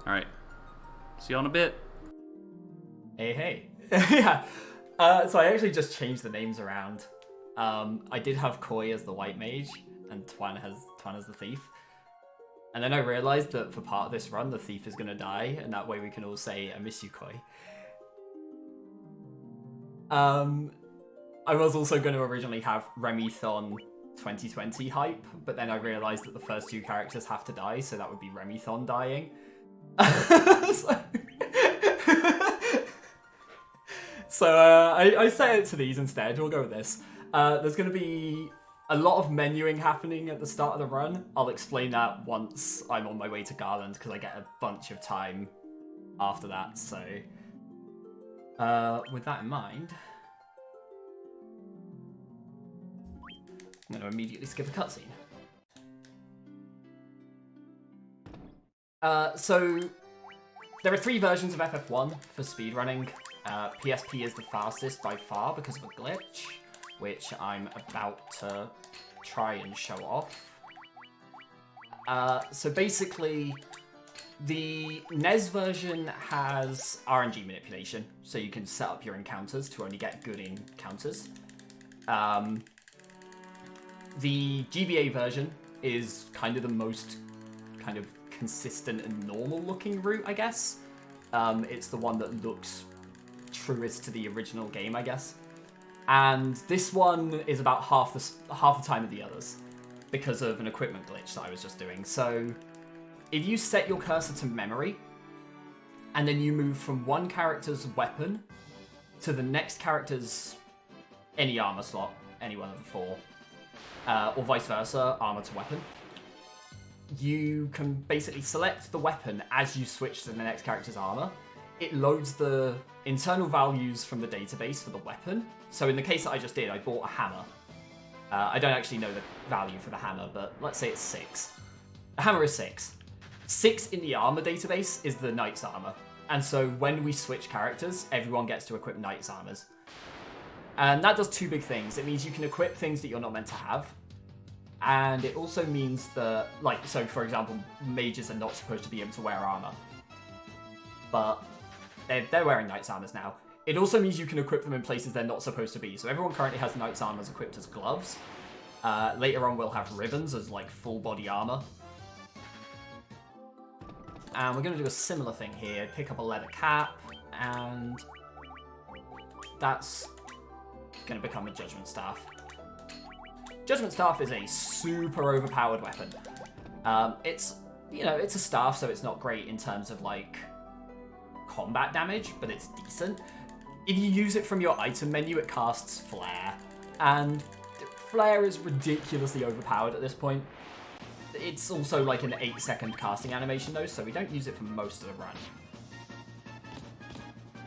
Alright. See you on a bit. Hey. Yeah. So I actually just changed the names around. I did have Koi as the white mage, and Twan as the thief. And then I realized that for part of this run, the thief is going to die, and that way we can all say, I miss you, Koi. I was also going to originally have Remython 2020 hype, but then I realized that the first two characters have to die, so that would be Remython dying. So I set it to these instead. We'll go with this. There's going to be a lot of menuing happening at the start of the run. I'll explain that once I'm on my way to Garland, because I get a bunch of time after that. So with that in mind, I'm going to immediately skip a cutscene. So there are 3 versions of FF1 for speedrunning. PSP is the fastest by far because of a glitch, which I'm about to try and show off. So basically, the NES version has RNG manipulation, so you can set up your encounters to only get good encounters. The GBA version is kind of the most kind of consistent and normal looking route, I guess. It's the one that looks truest to the original game, I guess. And this one is about half the time of the others because of an equipment glitch that I was just doing. So if you set your cursor to memory and then you move from one character's weapon to the next character's any armor slot, any one of the 4, or vice versa, armor to weapon, you can basically select the weapon as you switch to the next character's armor. It loads the internal values from the database for the weapon. So in the case that I just did, I bought a hammer. I don't actually know the value for the hammer, but let's say it's 6. The hammer is 6. 6 in the armor database is the knight's armor. And so when we switch characters, everyone gets to equip knight's armors. And that does 2 big things. It means you can equip things that you're not meant to have. And it also means that, like, so for example, mages are not supposed to be able to wear armor. But they're wearing knight's armors now. It also means you can equip them in places they're not supposed to be. So everyone currently has knight's armors equipped as gloves. Later on, we'll have ribbons as, like, full body armor. And we're going to do a similar thing here. Pick up a leather cap, and that's going to become a judgment staff. Judgment staff is a super overpowered weapon. It's, you know, it's a staff, so it's not great in terms of, like, combat damage, but it's decent. If you use it from your item menu, it casts Flare, and Flare is ridiculously overpowered at this point. It's also like an 8-second casting animation though, so we don't use it for most of the run.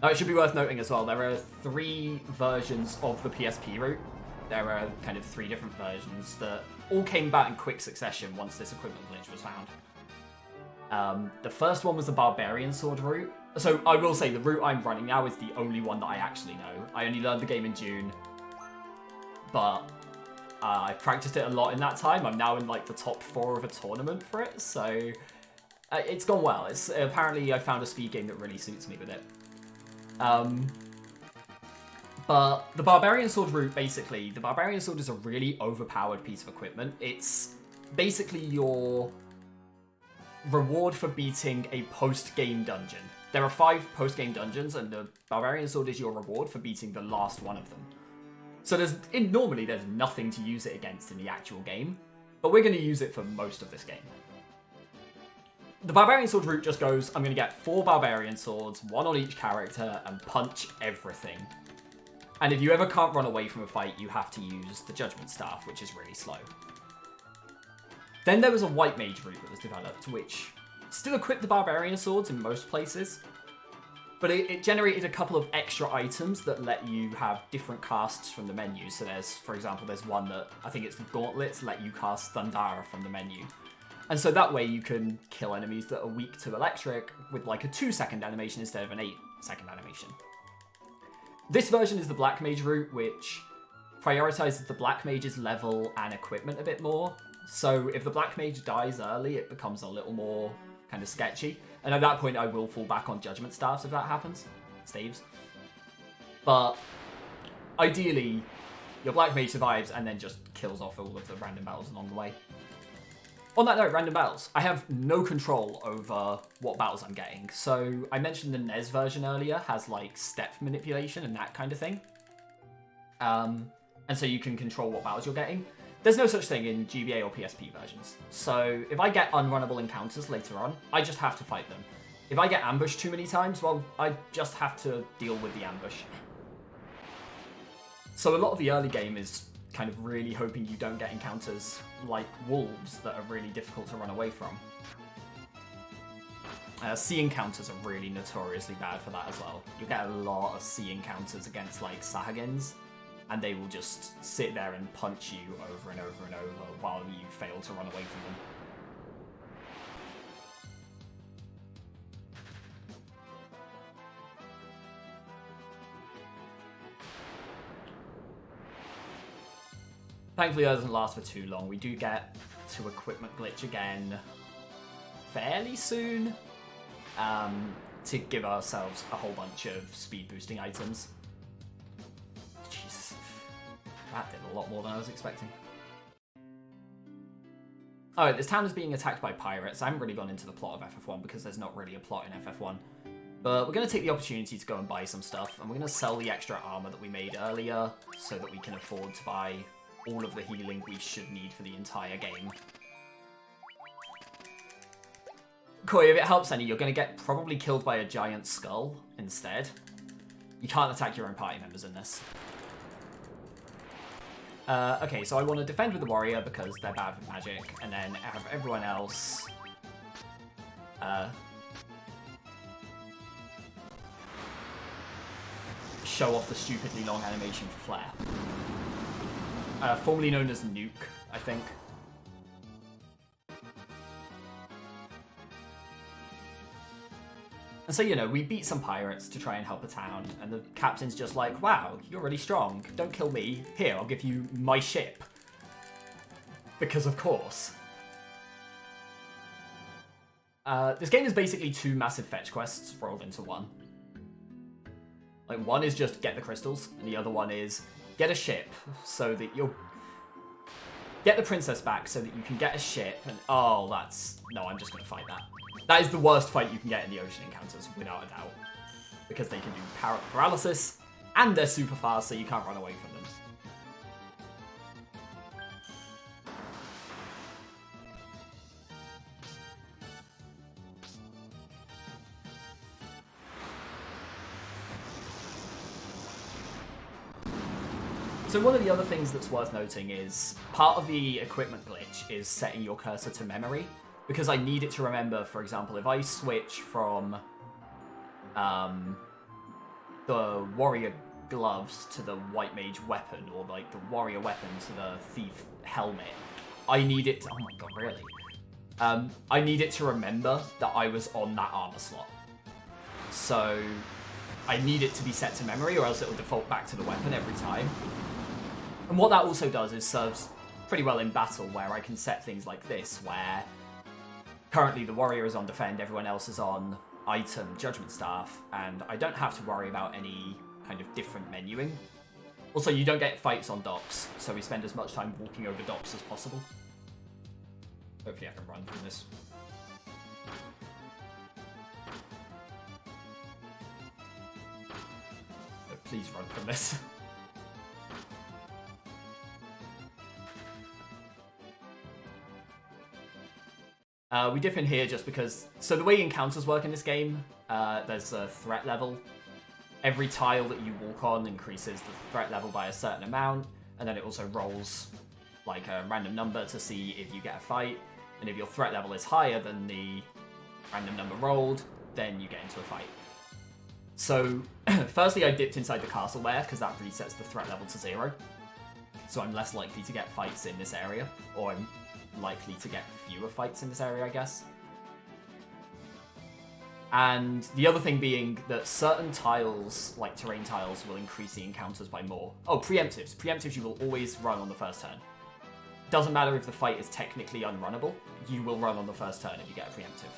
Now, it should be worth noting as well, there are 3 versions of the PSP route. There are kind of 3 different versions that all came about in quick succession once this equipment glitch was found. The first one was the Barbarian Sword route. So I will say the route I'm running now is the only one that I actually know. I only learned the game in June, but I've practiced it a lot in that time. I'm now in like the top 4 of a tournament for it, so it's gone well. It's apparently I found a speed game that really suits me with it. But the Barbarian Sword route, basically, the Barbarian Sword is a really overpowered piece of equipment. It's basically your reward for beating a post-game dungeon. There are 5 post-game dungeons, and the Barbarian Sword is your reward for beating the last one of them. So normally there's nothing to use it against in the actual game, but we're going to use it for most of this game. The Barbarian Sword route just goes, I'm going to get 4 Barbarian Swords, 1 on each character, and punch everything. And if you ever can't run away from a fight, you have to use the Judgment Staff, which is really slow. Then there was a White Mage route that was developed, which still equipped the Barbarian Swords in most places, but it generated a couple of extra items that let you have different casts from the menu. So there's, for example, there's one that, I think it's the Gauntlets, let you cast Thundara from the menu. And so that way you can kill enemies that are weak to electric with like a 2-second animation instead of an 8-second animation. This version is the Black Mage route, which prioritizes the Black Mage's level and equipment a bit more. So if the Black Mage dies early, it becomes a little more kind of sketchy. And at that point, I will fall back on judgment staves if that happens. Staves. But ideally, your black mage survives and then just kills off all of the random battles along the way. On that note, random battles. I have no control over what battles I'm getting. So I mentioned the NES version earlier has like step manipulation and that kind of thing. And so you can control what battles you're getting. There's no such thing in GBA or PSP versions. So if I get unrunnable encounters later on, I just have to fight them. If I get ambushed too many times, well, I just have to deal with the ambush. So a lot of the early game is kind of really hoping you don't get encounters like wolves that are really difficult to run away from. Sea encounters are really notoriously bad for that as well. You get a lot of sea encounters against like Sahagins, and they will just sit there and punch you over and over and over while you fail to run away from them. Thankfully, that doesn't last for too long. We do get to equipment glitch again fairly soon to give ourselves a whole bunch of speed boosting items. Jesus, that did a lot more than I was expecting. Alright, this town is being attacked by pirates. I haven't really gone into the plot of FF1 because there's not really a plot in FF1. But we're going to take the opportunity to go and buy some stuff, and we're going to sell the extra armor that we made earlier so that we can afford to buy all of the healing we should need for the entire game. Koi, if it helps any, you're going to get probably killed by a giant skull instead. You can't attack your own party members in this. Okay, so I want to defend with the warrior because they're bad with magic, and then have everyone else show off the stupidly long animation for Flare. Formerly known as Nuke, I think. And so, you know, we beat some pirates to try and help a town, and the captain's just like, wow, you're really strong. Don't kill me. Here, I'll give you my ship. Because of course. This game is basically two massive fetch quests rolled into one. Like, one is just get the crystals, and the other one is get a ship so that you'll get the princess back so that you can get a ship. And oh, that's no, I'm just gonna fight that. That is the worst fight you can get in the ocean encounters, without a doubt, because they can do paralysis and they're super fast, so you can't run away from them. So one of the other things that's worth noting is part of the equipment glitch is setting your cursor to memory, because I need it to remember, for example, if I switch from the warrior gloves to the white mage weapon, or like the warrior weapon to the thief helmet, I need it to, oh my god, really? I need it to remember that I was on that armor slot. So I need it to be set to memory, or else it will default back to the weapon every time. And what that also does is serves pretty well in battle, where I can set things like this, where currently the warrior is on defend, everyone else is on item, judgment staff, and I don't have to worry about any kind of different menuing. Also, you don't get fights on docks, so we spend as much time walking over docks as possible. Hopefully I can run through this. Oh, please run from this. We dip in here just because... So the way encounters work in this game, there's a threat level. Every tile that you walk on increases the threat level by a certain amount, and then it also rolls like a random number to see if you get a fight. And if your threat level is higher than the random number rolled, then you get into a fight. So, firstly I dipped inside the castle there, because that resets the threat level to 0. So I'm less likely to get fights in this area, or I'm likely to get fewer fights in this area, I guess. And the other thing being that certain tiles, like terrain tiles, will increase the encounters by more. Oh, preemptives. Preemptives you will always run on the first turn. Doesn't matter if the fight is technically unrunnable, you will run on the first turn if you get a preemptive.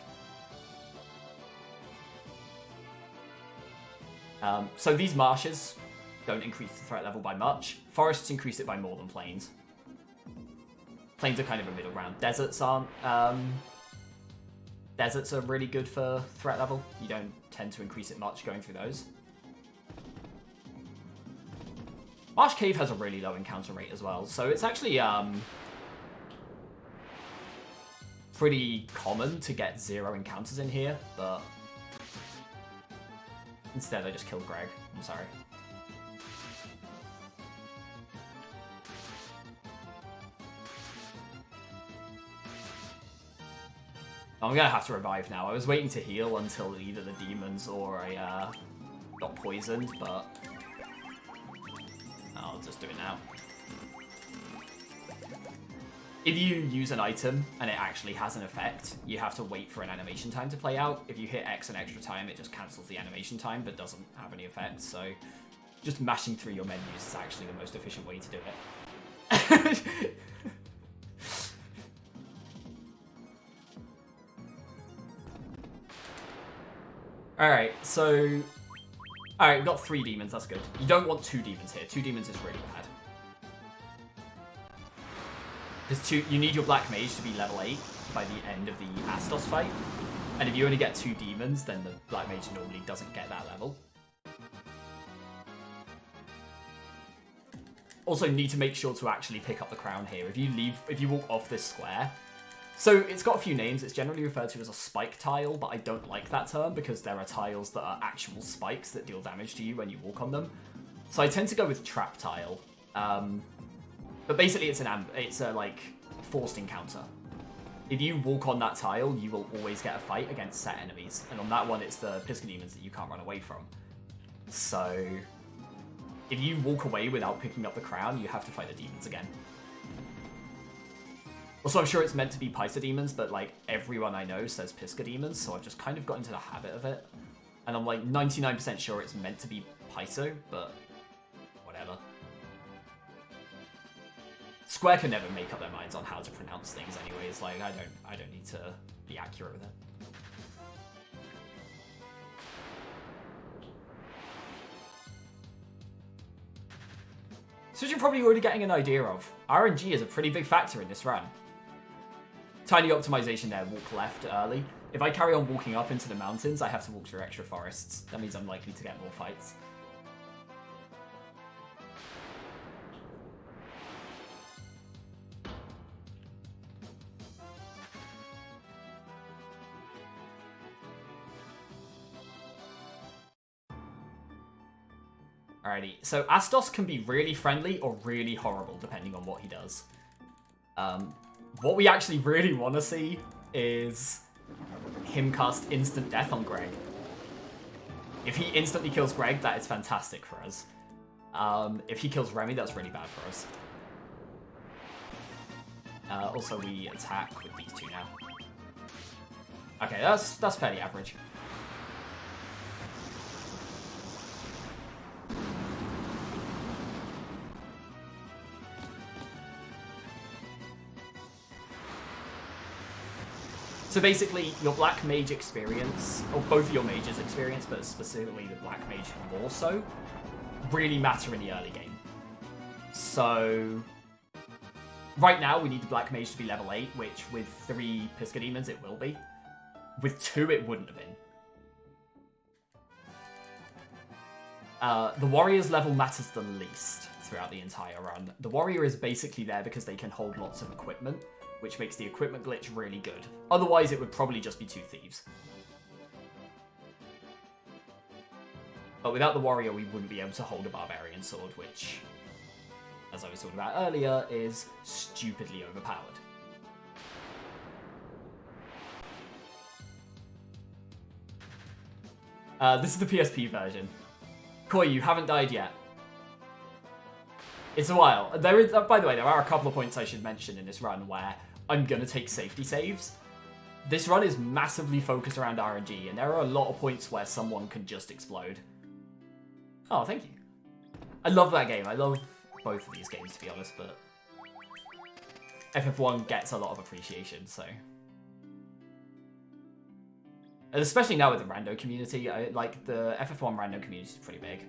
So these marshes don't increase the threat level by much. Forests increase it by more than plains. Plains are kind of a middle ground. Deserts aren't. Deserts are really good for threat level. You don't tend to increase it much going through those. Marsh Cave has a really low encounter rate as well, so it's actually pretty common to get 0 encounters in here, but instead I just killed Greg. I'm sorry. I'm gonna have to revive now. I was waiting to heal until either the demons or I got poisoned, but I'll just do it now. If you use an item and it actually has an effect, you have to wait for an animation time to play out. If you hit X an extra time, it just cancels the animation time but doesn't have any effect, so just mashing through your menus is actually the most efficient way to do it. Alright, so... Alright, we've got 3 demons, that's good. You don't want 2 demons here. 2 demons is really bad. Because you need your Black Mage to be level 8 by the end of the Astos fight. And if you only get 2 demons, then the Black Mage normally doesn't get that level. Also, you need to make sure to actually pick up the crown here. If you walk off this square... So, it's got a few names. It's generally referred to as a spike tile, but I don't like that term because there are tiles that are actual spikes that deal damage to you when you walk on them. So I tend to go with trap tile. But basically, it's a like forced encounter. If you walk on that tile, you will always get a fight against set enemies. And on that one, it's the Pisca Demons that you can't run away from. So, if you walk away without picking up the crown, you have to fight the demons again. Also, I'm sure it's meant to be Paisa Demons, but like everyone I know says Pisca Demons, so I've just kind of got into the habit of it. And I'm like 99% sure it's meant to be Paiso, but whatever. Square can never make up their minds on how to pronounce things anyways, like I don't need to be accurate with it. So as you're probably already getting an idea of, RNG is a pretty big factor in this run. Tiny optimization there, walk left early. If I carry on walking up into the mountains, I have to walk through extra forests. That means I'm likely to get more fights. Alrighty, so Astos can be really friendly or really horrible depending on what he does. What we actually really want to see is him cast instant death on Greg. If he instantly kills Greg, that is fantastic for us. If he kills Remy, that's really bad for us. Also, we attack with these two now. Okay, that's fairly average. So basically, your Black Mage experience, or both of your mages' experience, but specifically the Black Mage more so, really matter in the early game. So, right now we need the Black Mage to be level 8, which with 3 Pisca Demons it will be. With 2 it wouldn't have been. The Warrior's level matters the least throughout the entire run. The Warrior is basically there because they can hold lots of equipment, which makes the equipment glitch really good. Otherwise, it would probably just be 2 thieves. But without the warrior, we wouldn't be able to hold a barbarian sword, which, as I was talking about earlier, is stupidly overpowered. This is the PSP version. Koi, you haven't died yet. It's a while. There is, by the way, there are a couple of points I should mention in this run where I'm going to take safety saves. This run is massively focused around RNG, and there are a lot of points where someone can just explode. Oh, thank you. I love that game. I love both of these games, to be honest, but FF1 gets a lot of appreciation, so... And especially now with the rando community, like the FF1 rando community is pretty big.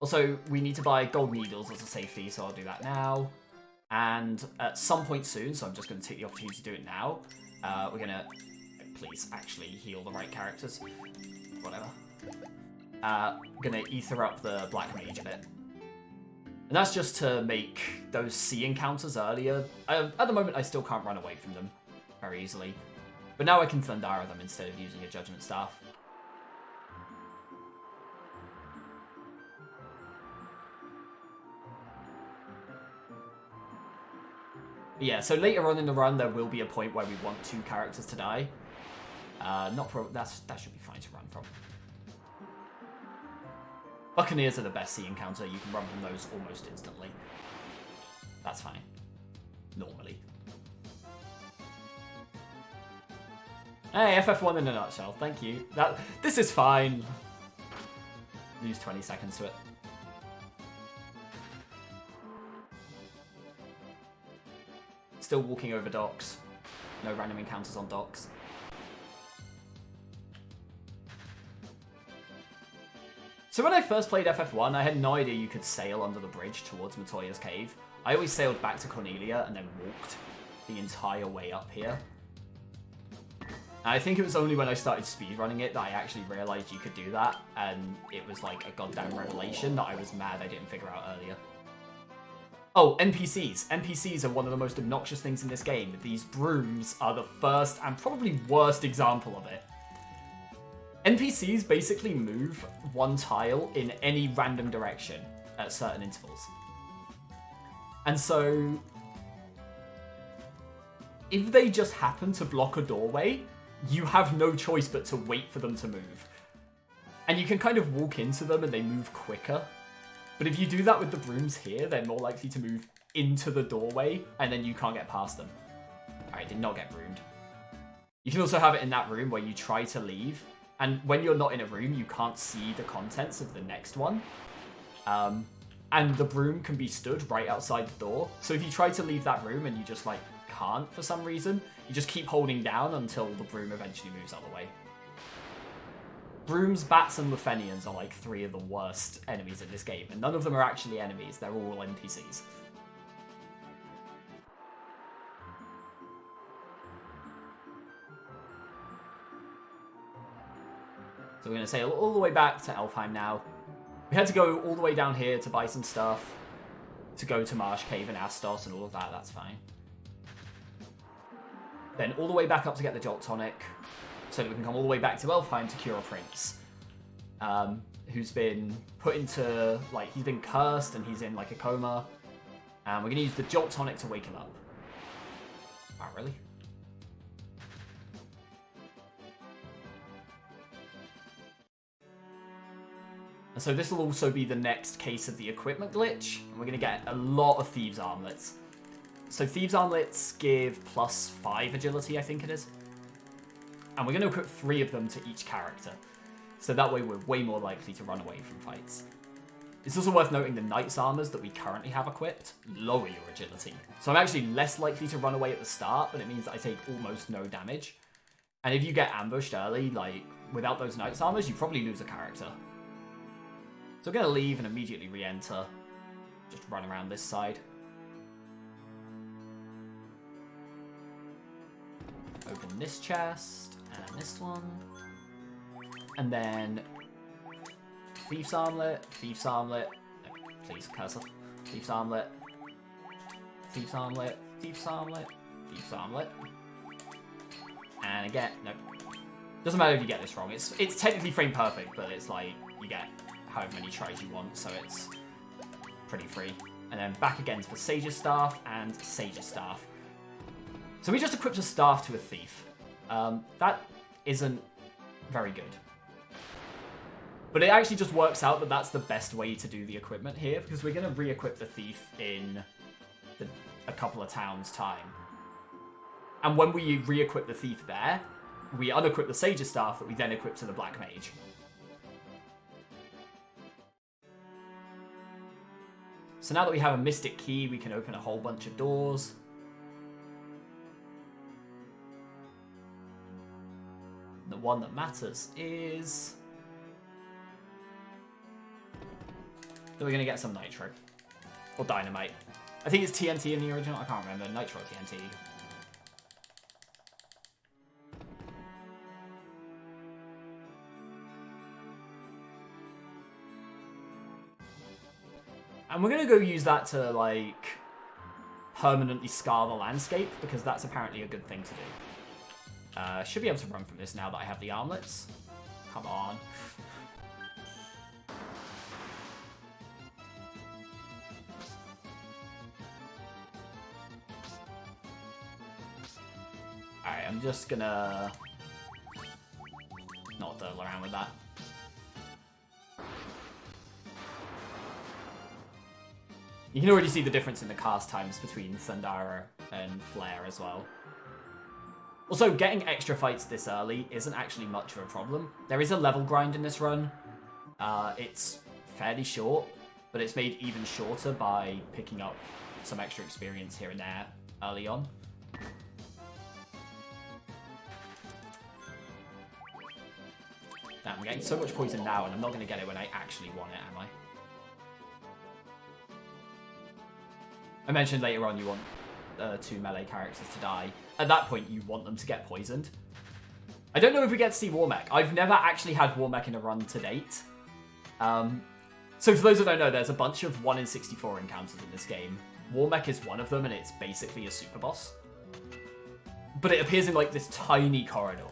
Also, we need to buy gold needles as a safety, so I'll do that now. And at some point soon, so I'm just going to take the opportunity to do it now, we're going to... Please, actually heal the right characters. Whatever. Going to ether up the Black Mage a bit. And that's just to make those sea encounters earlier. At the moment, I still can't run away from them very easily. But now I can Thundara them instead of using a Judgment Staff. But yeah, so later on in the run, there will be a point where we want 2 characters to die. Not for that should be fine to run from. Buccaneers are the best sea encounter. You can run from those almost instantly. That's fine. Normally. Hey, FF1 in a nutshell. Thank you. This is fine. Use 20 seconds to it. Still walking over docks. No random encounters on docks. So when I first played FF1, I had no idea you could sail under the bridge towards Matoya's cave. I always sailed back to Cornelia and then walked the entire way up here. And I think it was only when I started speedrunning it that I actually realized you could do that, and it was like a goddamn revelation that I was mad I didn't figure out earlier. Oh, NPCs. NPCs are one of the most obnoxious things in this game. These brooms are the first and probably worst example of it. NPCs basically move one tile in any random direction at certain intervals. And so, if they just happen to block a doorway, you have no choice but to wait for them to move. And you can kind of walk into them and they move quicker. But if you do that with the brooms here, they're more likely to move into the doorway, and then you can't get past them. Alright, did not get broomed. You can also have it in that room where you try to leave, and when you're not in a room, you can't see the contents of the next one. And the broom can be stood right outside the door. So if you try to leave that room and you just, like, can't for some reason, you just keep holding down until the broom eventually moves out of the way. Brooms, bats, and Luthenians are like 3 of the worst enemies in this game, and none of them are actually enemies, they're all NPCs. So we're going to sail all the way back to Elfheim now. We had to go all the way down here to buy some stuff, to go to Marsh Cave and Astos and all of that, that's fine. Then all the way back up to get the Jolt Tonic, so that we can come all the way back to Elfheim to cure a prince. Who's been put into, like, he's been cursed and he's in, like, a coma. And we're going to use the Jolt Tonic to wake him up. Wow, really? And so this will also be the next case of the equipment glitch. And we're going to get a lot of Thieves' Armlets. So Thieves' Armlets give +5 agility, I think it is. And we're going to equip 3 of them to each character. So that way we're way more likely to run away from fights. It's also worth noting the Knight's Armors that we currently have equipped lower your agility. So I'm actually less likely to run away at the start, but it means that I take almost no damage. And if you get ambushed early, like, without those Knight's Armors, you probably lose a character. So we're going to leave and immediately re-enter. Just run around this side. Open this chest, and this one. And then Thief's Armlet, Thief's Armlet, no, please, cursor. Thief's Armlet, Thief's Armlet, Thief's Armlet, Thief's Armlet. And again, no. Doesn't matter if you get this wrong. It's technically frame perfect, but it's like you get however many tries you want, so it's pretty free. And then back again for Sage's Staff and Sage's Staff. So we just equipped a staff to a thief. That isn't very good. But it actually just works out that that's the best way to do the equipment here, because we're going to re-equip the thief in a couple of towns' time. And when we re-equip the thief there, we unequip the Sage's Staff that we then equip to the Black Mage. So now that we have a Mystic Key, we can open a whole bunch of doors. The one that matters is that we're going to get some nitro. Or dynamite. I think it's TNT in the original. I can't remember. Nitro or TNT. And we're going to go use that to, like, permanently scar the landscape, because that's apparently a good thing to do. Should be able to run from this now that I have the armlets. Come on. Alright, I'm just gonna not dawdle around with that. You can already see the difference in the cast times between Thundara and Flare as well. Also, getting extra fights this early isn't actually much of a problem. There is a level grind in this run. It's fairly short, but it's made even shorter by picking up some extra experience here and there early on. Damn, I'm getting so much poison now, and I'm not going to get it when I actually want it, am I? I mentioned later on you want 2 melee characters to die. At that point, you want them to get poisoned. I don't know if we get to see Warmech. I've never actually had Warmech in a run to date. So for those that don't know, there's a bunch of 1 in 64 encounters in this game. Warmech is one of them, and it's basically a super boss. But it appears in like this tiny corridor.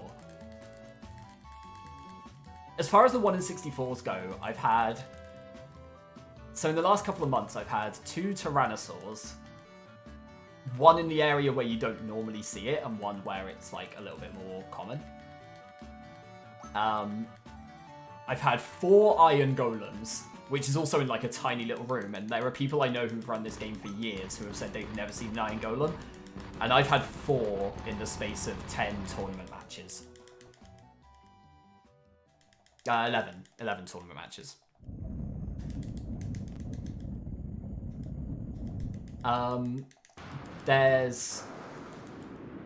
As far as the 1 in 64s go, I've had... So in the last couple of months, I've had 2 Tyrannosaurs. 1 in the area where you don't normally see it, and 1 where it's like a little bit more common. I've had 4 Iron Golems, which is also in like a tiny little room, and there are people I know who've run this game for years who have said they've never seen an Iron Golem. And I've had 4 in the space of 10 tournament matches. 11 tournament matches. There's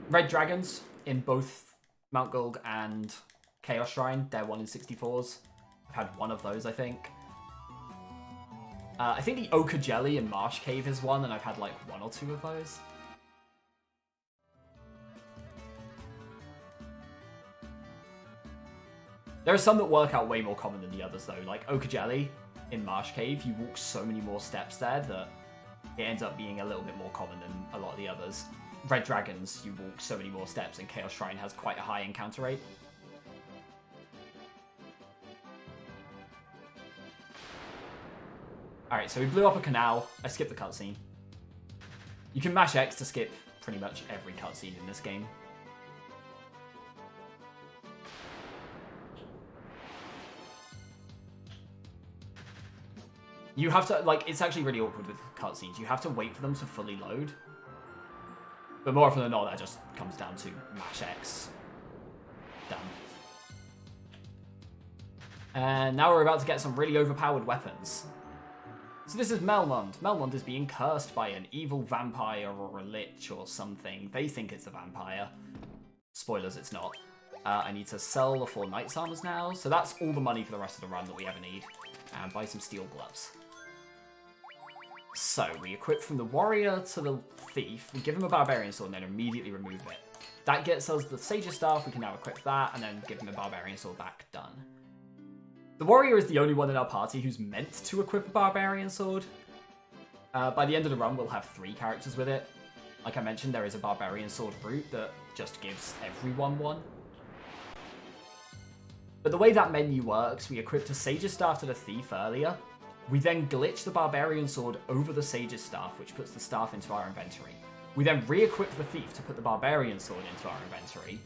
red dragons in both Mount Gulg and Chaos Shrine. They're 1 in 64s. I've had 1 of those, I think. I think the Ochre Jelly in Marsh Cave is 1, and I've had like 1 or 2 of those. There are some that work out way more common than the others, though. Like Ochre Jelly in Marsh Cave, you walk so many more steps there that it ends up being a little bit more common than a lot of the others. Red Dragons, you walk so many more steps, and Chaos Shrine has quite a high encounter rate. Alright, so we blew up a canal. I skipped the cutscene. You can mash X to skip pretty much every cutscene in this game. You have to, like, it's actually really awkward with cutscenes. You have to wait for them to fully load. But more often than not, that just comes down to mash X. Done. And now we're about to get some really overpowered weapons. So this is Melmond. Melmond is being cursed by an evil vampire or a lich or something. They think it's a vampire. Spoilers, it's not. I need to sell the 4 Knight's Armors now. So that's all the money for the rest of the run that we ever need. And buy some steel gloves. So, we equip from the warrior to the thief, we give him a barbarian sword and then immediately remove it. That gets us the sage's staff, we can now equip that, and then give him a barbarian sword back. Done. The warrior is the only one in our party who's meant to equip a barbarian sword. By the end of the run, we'll have 3 characters with it. Like I mentioned, there is a barbarian sword route that just gives everyone one. But the way that menu works, we equipped a sage's staff to the thief earlier. We then glitch the barbarian sword over the sage's staff, which puts the staff into our inventory. We then re-equip the thief to put the barbarian sword into our inventory.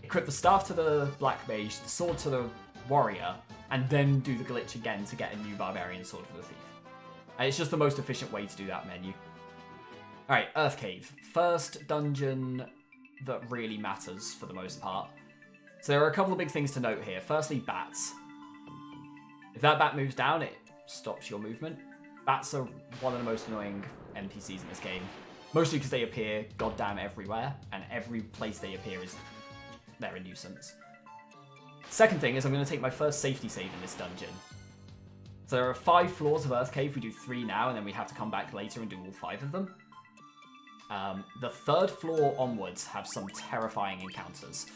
Equip the staff to the black mage, the sword to the warrior, and then do the glitch again to get a new barbarian sword for the thief. And it's just the most efficient way to do that menu. Alright, Earth Cave. First dungeon that really matters for the most part. So there are a couple of big things to note here. Firstly, bats. If that bat moves down, it stops your movement. Bats are one of the most annoying NPCs in this game. Mostly because they appear goddamn everywhere, and every place they appear is they're a nuisance. Second thing is I'm going to take my first safety save in this dungeon. So there are 5 floors of Earth Cave. We do 3 now, and then we have to come back later and do all 5 of them. The 3rd floor onwards have some terrifying encounters.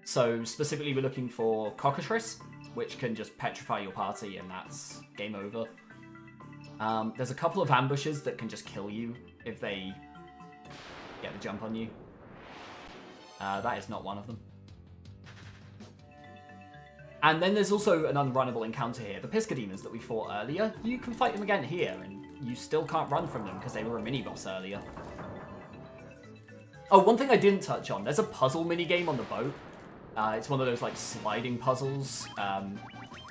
So specifically we're looking for cockatrice, which can just petrify your party and that's game over. There's a couple of ambushes that can just kill you if they get the jump on you. That is not one of them. And then there's also an unrunnable encounter here. The Pisca Demons that we fought earlier, you can fight them again here, and you still can't run from them because they were a mini-boss earlier. Oh, one thing I didn't touch on, there's a puzzle minigame on the boat. It's one of those like sliding puzzles.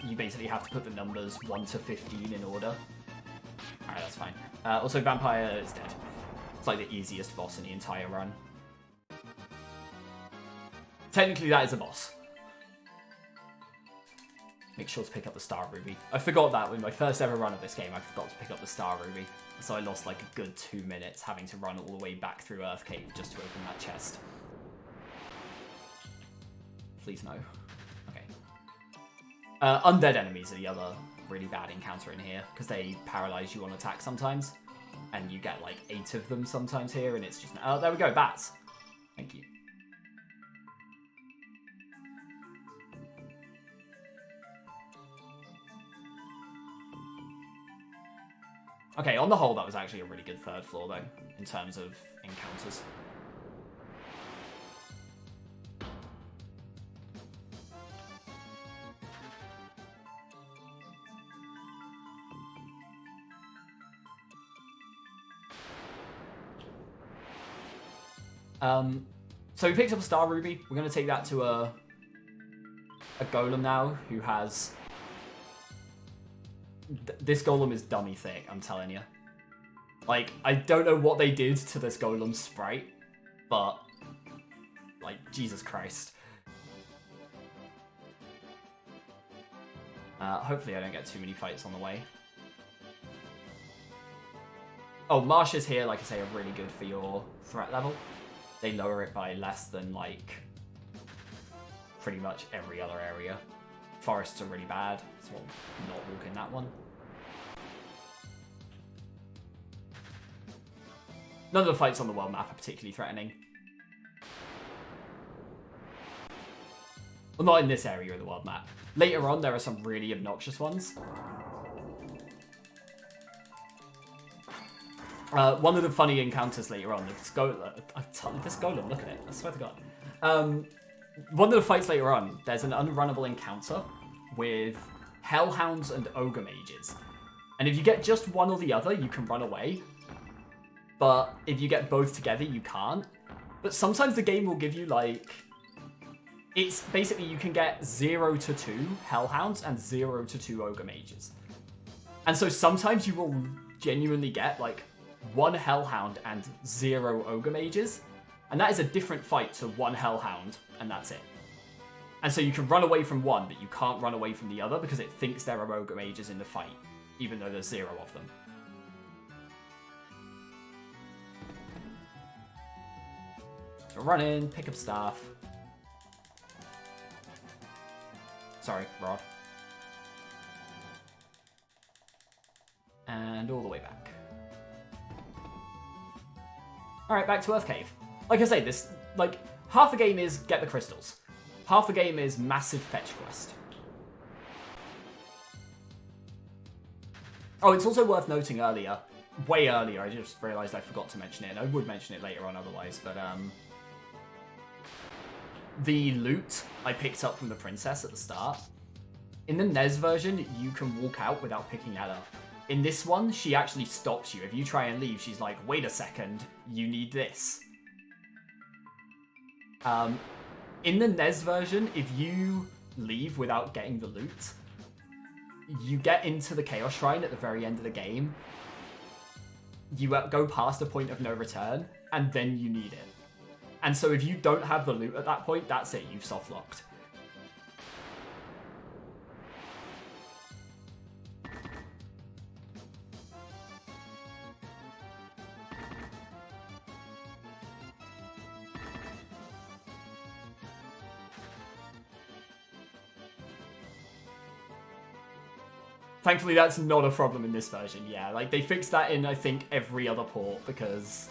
You basically have to put the numbers 1 to 15 in order. Alright, that's fine. Also, Vampire is dead. It's like the easiest boss in the entire run. Technically, that is a boss. Make sure to pick up the Star Ruby. I forgot that in my first ever run of this game, I forgot to pick up the Star Ruby. So I lost like a good 2 minutes having to run all the way back through Earth Cave just to open that chest. Please no. Okay. Undead enemies are the other really bad encounter in here, because they paralyze you on attack sometimes. And you get like 8 of them sometimes here, and it's just... Oh, there we go, bats. Thank you. Okay, on the whole, that was actually a really good 3rd floor, though, in terms of encounters. So we picked up a Star Ruby. We're going to take that to a golem now, who has... This golem is dummy thick, I'm telling you. Like, I don't know what they did to this golem sprite, but, like, Jesus Christ. Hopefully I don't get too many fights on the way. Oh, marshes here, like I say, are really good for your threat level. They lower it by less than, like, pretty much every other area. Forests are really bad, so we'll not walk in that one. None of the fights on the world map are particularly threatening. Well, not in this area of the world map. Later on, there are some really obnoxious ones. One of the funny encounters later on, this golem, look at it, I swear to God. One of the fights later on, there's an unrunnable encounter with hellhounds and ogre mages. And if you get just one or the other, you can run away. But if you get both together, you can't. But sometimes the game will give you, like... It's basically, you can get 0 to 2 hellhounds and 0 to 2 ogre mages. And so sometimes you will genuinely get, like, 1 hellhound and 0 ogre mages. And that is a different fight to 1 hellhound, and that's it. And so you can run away from one, but you can't run away from the other because it thinks there are ogre mages in the fight, even though there's 0 of them. So run in, pick up staff. Sorry, rod. And all the way back. Alright, back to Earth Cave. Like I say, this, like, half the game is get the crystals. Half the game is massive fetch quest. Oh, it's also worth noting earlier, way earlier, I just realised I forgot to mention it, and I would mention it later on otherwise, but, the loot I picked up from the princess at the start. In the NES version, you can walk out without picking that up. In this one, she actually stops you. If you try and leave, she's like, wait a second, you need this. In the NES version, if you leave without getting the loot, you get into the Chaos Shrine at the very end of the game. You go past a point of no return, and then you need it. And so if you don't have the loot at that point, that's it, you've soft-locked. Thankfully, that's not a problem in this version, yeah. Like, they fixed that in, I think, every other port, because...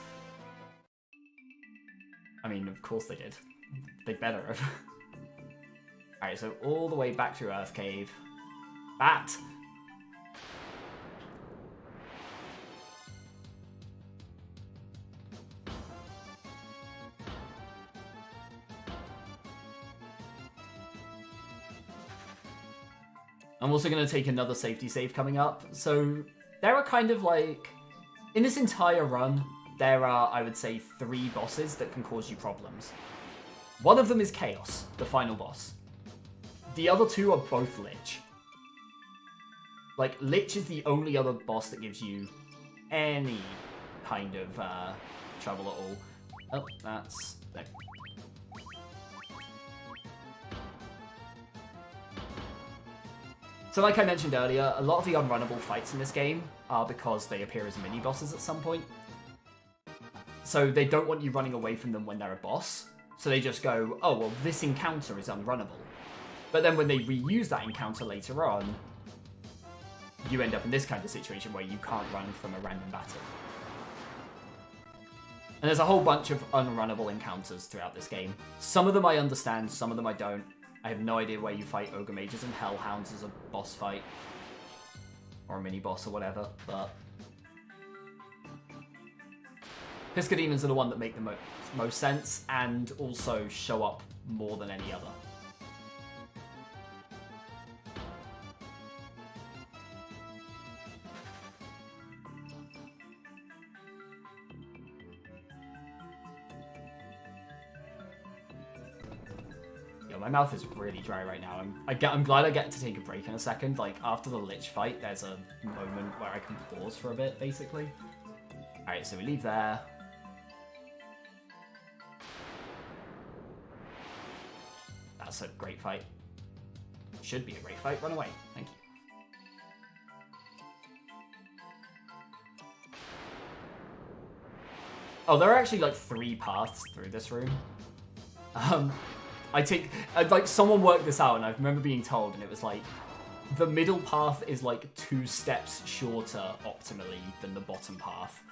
I mean, of course they did. They better have. Alright, so all the way back through Earth Cave. Bat! I'm also going to take another safety save coming up. So there are kind of like... In this entire run, there are, I would say, 3 bosses that can cause you problems. One of them is Chaos, the final boss. The other 2 are both Lich. Like, Lich is the only other boss that gives you any kind of trouble at all. Oh, that's... there. So like I mentioned earlier, a lot of the unrunnable fights in this game are because they appear as mini-bosses at some point. So they don't want you running away from them when they're a boss. So they just go, oh, well, this encounter is unrunnable. But then when they reuse that encounter later on, you end up in this kind of situation where you can't run from a random battle. And there's a whole bunch of unrunnable encounters throughout this game. Some of them I understand, some of them I don't. I have no idea where you fight Ogre Mages and Hellhounds as a boss fight. Or a mini-boss or whatever, but... Piscademons are the one that make the most sense, and also show up more than any other. My mouth is really dry right now. I'm glad I get to take a break in a second. Like, after the Lich fight, there's a moment where I can pause for a bit, basically. Alright, so we leave there. That's a great fight. Should be a great fight. Run away. Thank you. Oh, there are actually, like, 3 paths through this room. Like, someone worked this out, and I remember being told, and it was like, the middle path is like 2 steps shorter optimally than the bottom path.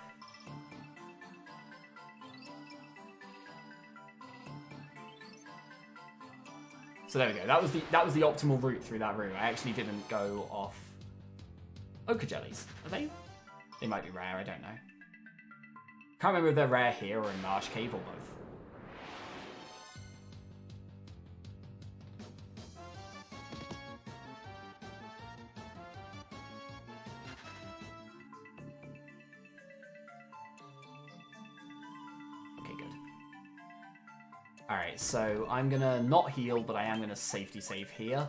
So there we go. That was the optimal route through that room. I actually didn't go off ochre jellies. Are they? They might be rare. I don't know. Can't remember if they're rare here or in Marsh Cave or both. Alright, so I'm gonna not heal, but I am gonna safety save here.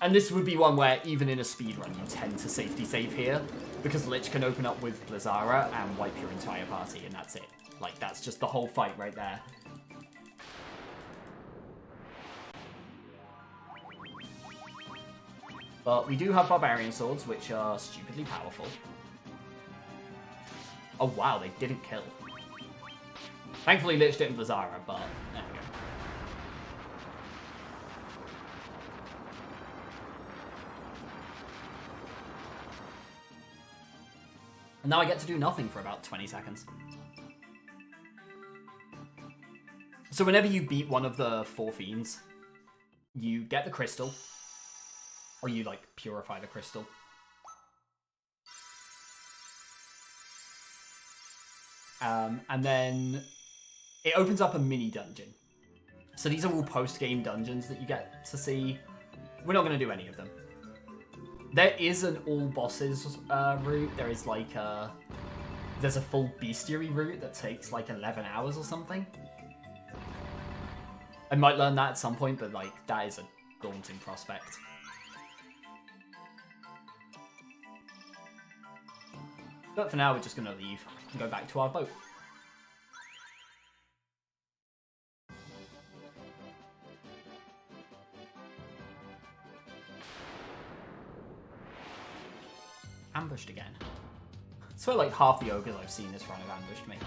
And this would be one where, even in a speedrun, you tend to safety save here, because Lich can open up with Blizzara and wipe your entire party, and that's it. Like, that's just the whole fight right there. But we do have Barbarian Swords, which are stupidly powerful. Oh wow, they didn't kill. Thankfully Lich didn't Blizzara, but there we go. And now I get to do nothing for about 20 seconds. So whenever you beat one of the 4 fiends, you get the crystal, or you like purify the crystal. And then it opens up a mini dungeon. So these are all post-game dungeons that you get to see. We're not going to do any of them. There is an all bosses route. There is like there's a full bestiary route that takes like 11 hours or something. I might learn that at some point, but like that is a daunting prospect. But for now, we're just going to leave and go back to our boat. Ambushed again. I swear like half the ogres I've seen this run have ambushed me.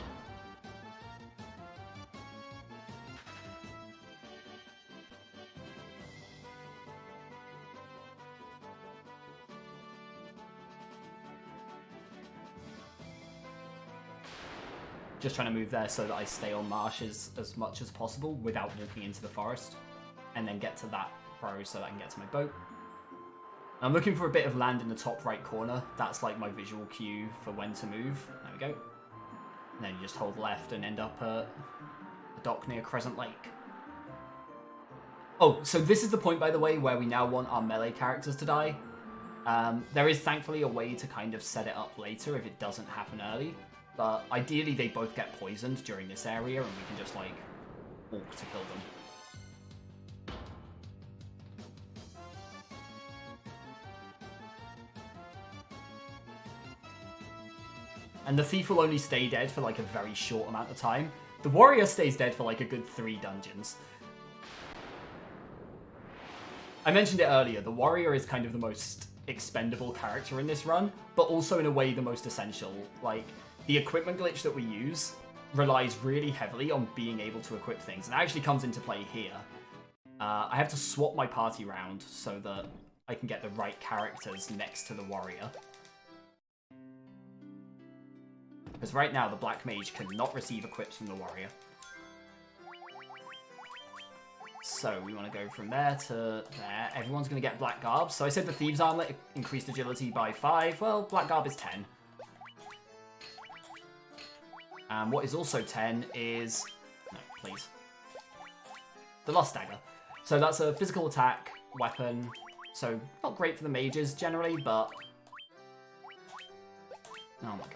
Just trying to move there so that I stay on marshes as much as possible without walking into the forest. And then get to that row so that I can get to my boat. I'm looking for a bit of land in the top right corner. That's like my visual cue for when to move. There we go. And then you just hold left and end up at a dock near Crescent Lake. Oh, so this is the point, by the way, where we now want our melee characters to die. There is thankfully a way to kind of set it up later if it doesn't happen early. But ideally they both get poisoned during this area and we can just like walk to kill them. And the thief will only stay dead for like a very short amount of time. The warrior stays dead for like a good 3 dungeons. I mentioned it earlier, the warrior is kind of the most expendable character in this run, but also in a way the most essential. Like, the equipment glitch that we use relies really heavily on being able to equip things, and it actually comes into play here. I have to swap my party round so that I can get the right characters next to the warrior. Because right now, the Black Mage cannot receive equips from the warrior. So we want to go from there to there. Everyone's going to get Black Garb. So I said the Thieves' Armlet increased agility by 5. Well, Black Garb is 10. And what is also 10 is... No, please. The Lost Dagger. So that's a physical attack weapon. So not great for the mages generally, but... Oh my god.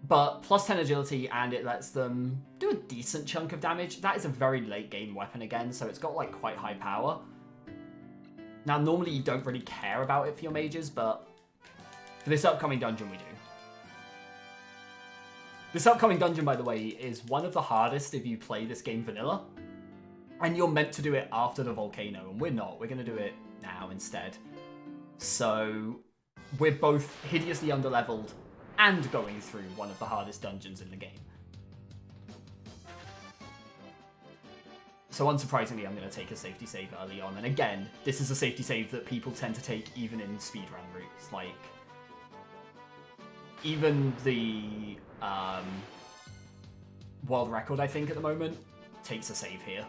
But plus 10 agility, and it lets them do a decent chunk of damage. That is a very late game weapon again, so it's got like quite high power. Now, normally you don't really care about it for your mages, but for this upcoming dungeon we do. This upcoming dungeon, by the way, is one of the hardest if you play this game vanilla. And you're meant to do it after the volcano, and we're not. We're going to do it now instead. So we're both hideously underleveled and going through one of the hardest dungeons in the game. So unsurprisingly, I'm going to take a safety save early on. And again, this is a safety save that people tend to take even in speedrun routes. Like, even the world record, I think, at the moment, takes a save here.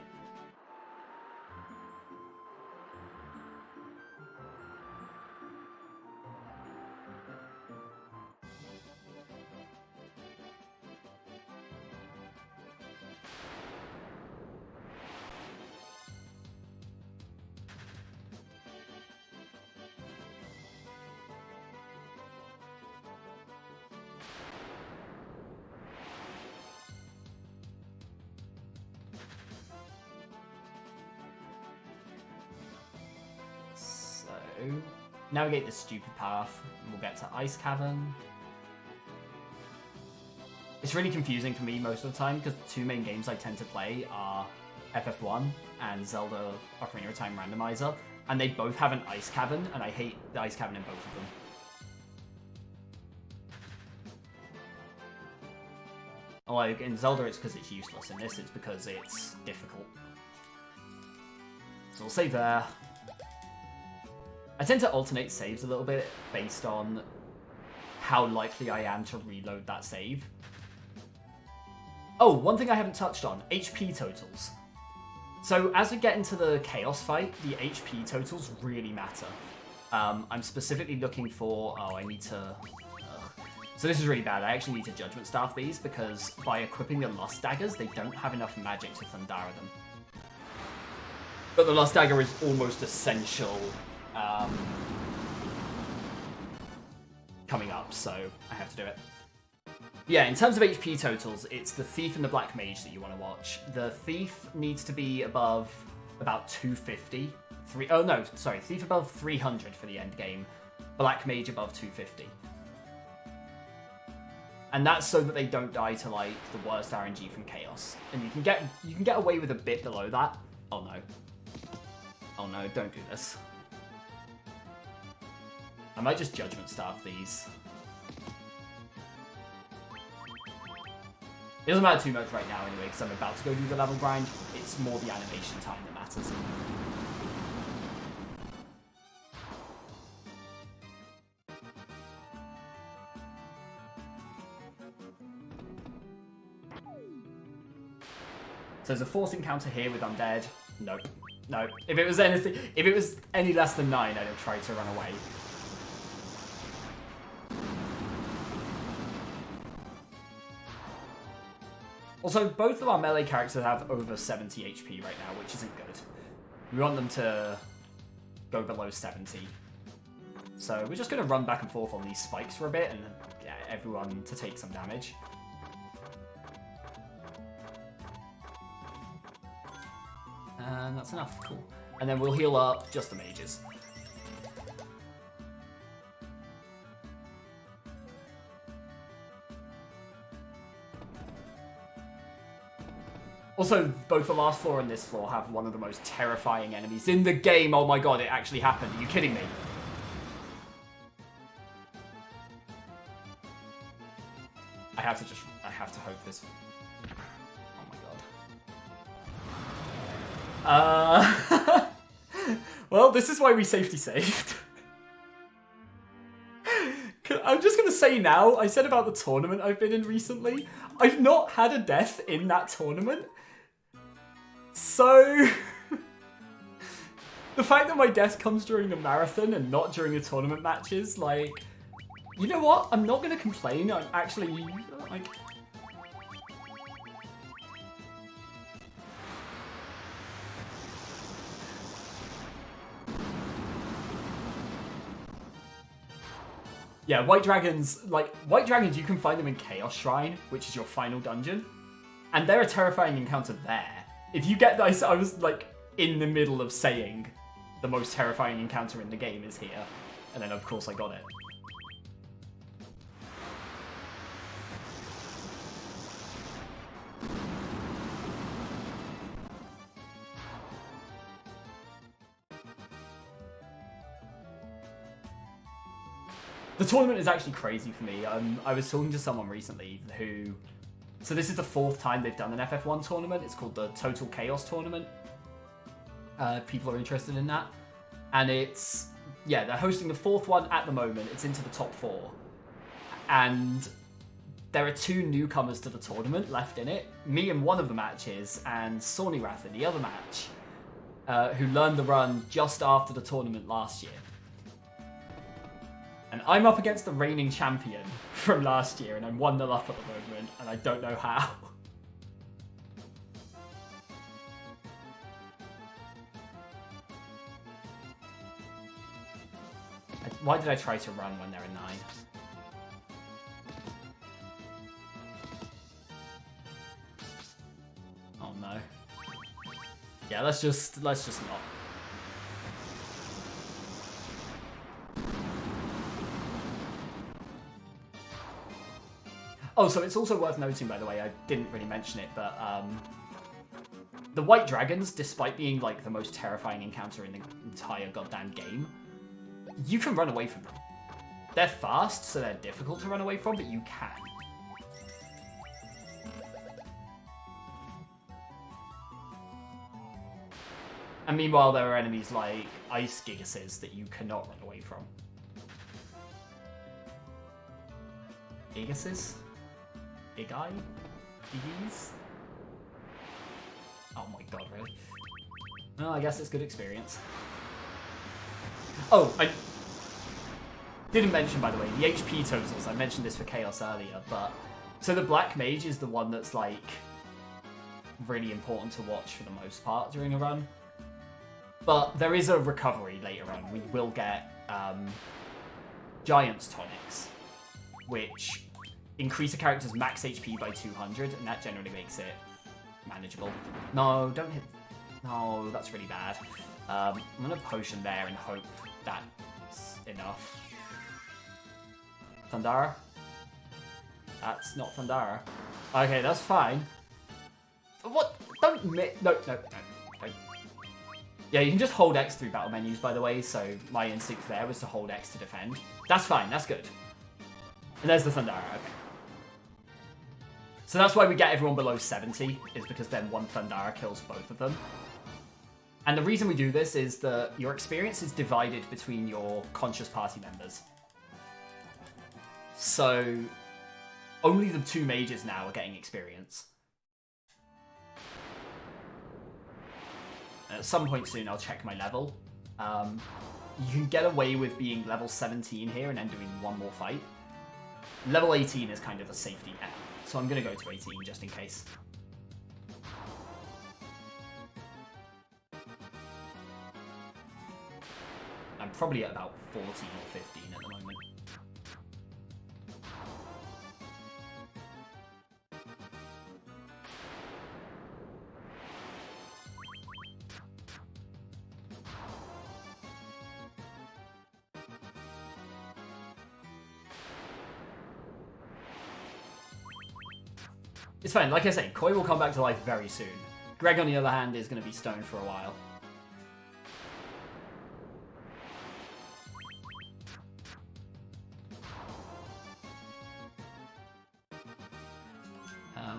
Navigate this stupid path, and we'll get to Ice Cavern. It's really confusing for me most of the time, because the 2 main games I tend to play are FF1 and Zelda Ocarina of Time Randomizer, and they both have an Ice Cavern, and I hate the Ice Cavern in both of them. Like, in Zelda it's because it's useless, in this it's because it's difficult. So we'll save there. I tend to alternate saves a little bit based on how likely I am to reload that save. Oh, one thing I haven't touched on, HP totals. So as we get into the Chaos fight, the HP totals really matter. I'm specifically looking for... Oh, I need to... So this is really bad. I actually need to Judgment Staff these because by equipping the Lust Daggers, they don't have enough magic to Thundara them. But the Lust Dagger is almost essential coming up, so I have to do it. Yeah, in terms of HP totals, it's the Thief and the Black Mage that you want to watch. The Thief needs to be above about 250. Thief above 300 for the end game. Black Mage above 250. And that's so that they don't die to like the worst RNG from Chaos. And you can get away with a bit below that. Oh no. Oh no, don't do this. I might just Judgment Staff these. It doesn't matter too much right now anyway, because I'm about to go do the level grind. It's more the animation time that matters. there's a force encounter here with undead. No, no. If it was any less than 9, I'd have tried to run away. Also, both of our melee characters have over 70 HP right now, which isn't good. We want them to go below 70. So we're just going to run back and forth on these spikes for a bit and get everyone to take some damage. And that's enough, cool. And then we'll heal up just the mages. Also, both the last floor and this floor have one of the most terrifying enemies in the game. Oh my god, it actually happened. Are you kidding me? I have to hope this... Oh my god. Well, this is why we safety saved. I'm just going to say now, I said about the tournament I've been in recently, I've not had a death in that tournament. So, the fact that my death comes during the marathon and not during the tournament matches, like, you know what? I'm not going to complain. I'm actually, like... Yeah, White Dragons, you can find them in Chaos Shrine, which is your final dungeon. And they're a terrifying encounter there. If you get this, I was, like, in the middle of saying the most terrifying encounter in the game is here. And then, of course, I got it. The tournament is actually crazy for me. I was talking to someone recently who... So this is the 4th time they've done an FF1 tournament. It's called the Total Chaos Tournament. If people are interested in that. And it's... Yeah, they're hosting the 4th one at the moment. It's into the top 4. And there are 2 newcomers to the tournament left in it. Me in one of the matches, and Sornirath in the other match, who learned the run just after the tournament last year. And I'm up against the reigning champion from last year, and I'm 1-0 up at the moment, and I don't know how. Why did I try to run when they're in 9? Oh no. Yeah, let's just not. Oh, so it's also worth noting, by the way, I didn't really mention it, but the White Dragons, despite being like the most terrifying encounter in the entire goddamn game, you can run away from them. They're fast, so they're difficult to run away from, but you can. And meanwhile, there are enemies like Ice Gigases that you cannot run away from. Gigases? Big Eye? Biggies? Oh my god, really? Well, I guess it's good experience. Oh, I didn't mention, by the way, the HP totals. I mentioned this for Chaos earlier, but... So the Black Mage is the one that's, like, really important to watch for the most part during a run. But there is a recovery later on. We will get Giant's Tonics, which increase a character's max HP by 200, and that generally makes it manageable. No, don't hit... No, that's really bad. I'm going to potion there and hope that's enough. Thundara? That's not Thundara. Okay, that's fine. What? Don't... No. Yeah, you can just hold X through battle menus, by the way, so my instinct there was to hold X to defend. That's fine, that's good. And there's the Thundara, okay. So that's why we get everyone below 70, is because then one Thundara kills both of them. And the reason we do this is that your experience is divided between your conscious party members. So only the 2 mages now are getting experience. At some point soon, I'll check my level. You can get away with being level 17 here and then doing one more fight. Level 18 is kind of a safety net, so I'm going to go to 18 just in case. I'm probably at about 14 or 15 at the moment. It's fine, like I say, Koi will come back to life very soon. Greg, on the other hand, is going to be stoned for a while.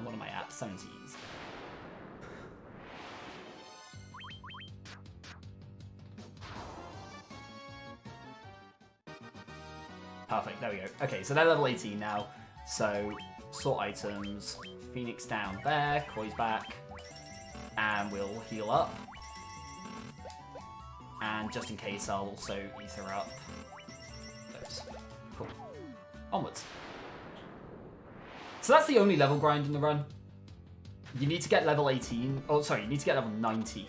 What am I at? 17s. Perfect, there we go. Okay, so they're level 18 now. So, sort items, Phoenix down there, Koi's back, and we'll heal up. And just in case, I'll also ether up those. Cool. Onwards. So that's the only level grind in the run. You need to get level 18, oh sorry, you need to get level 19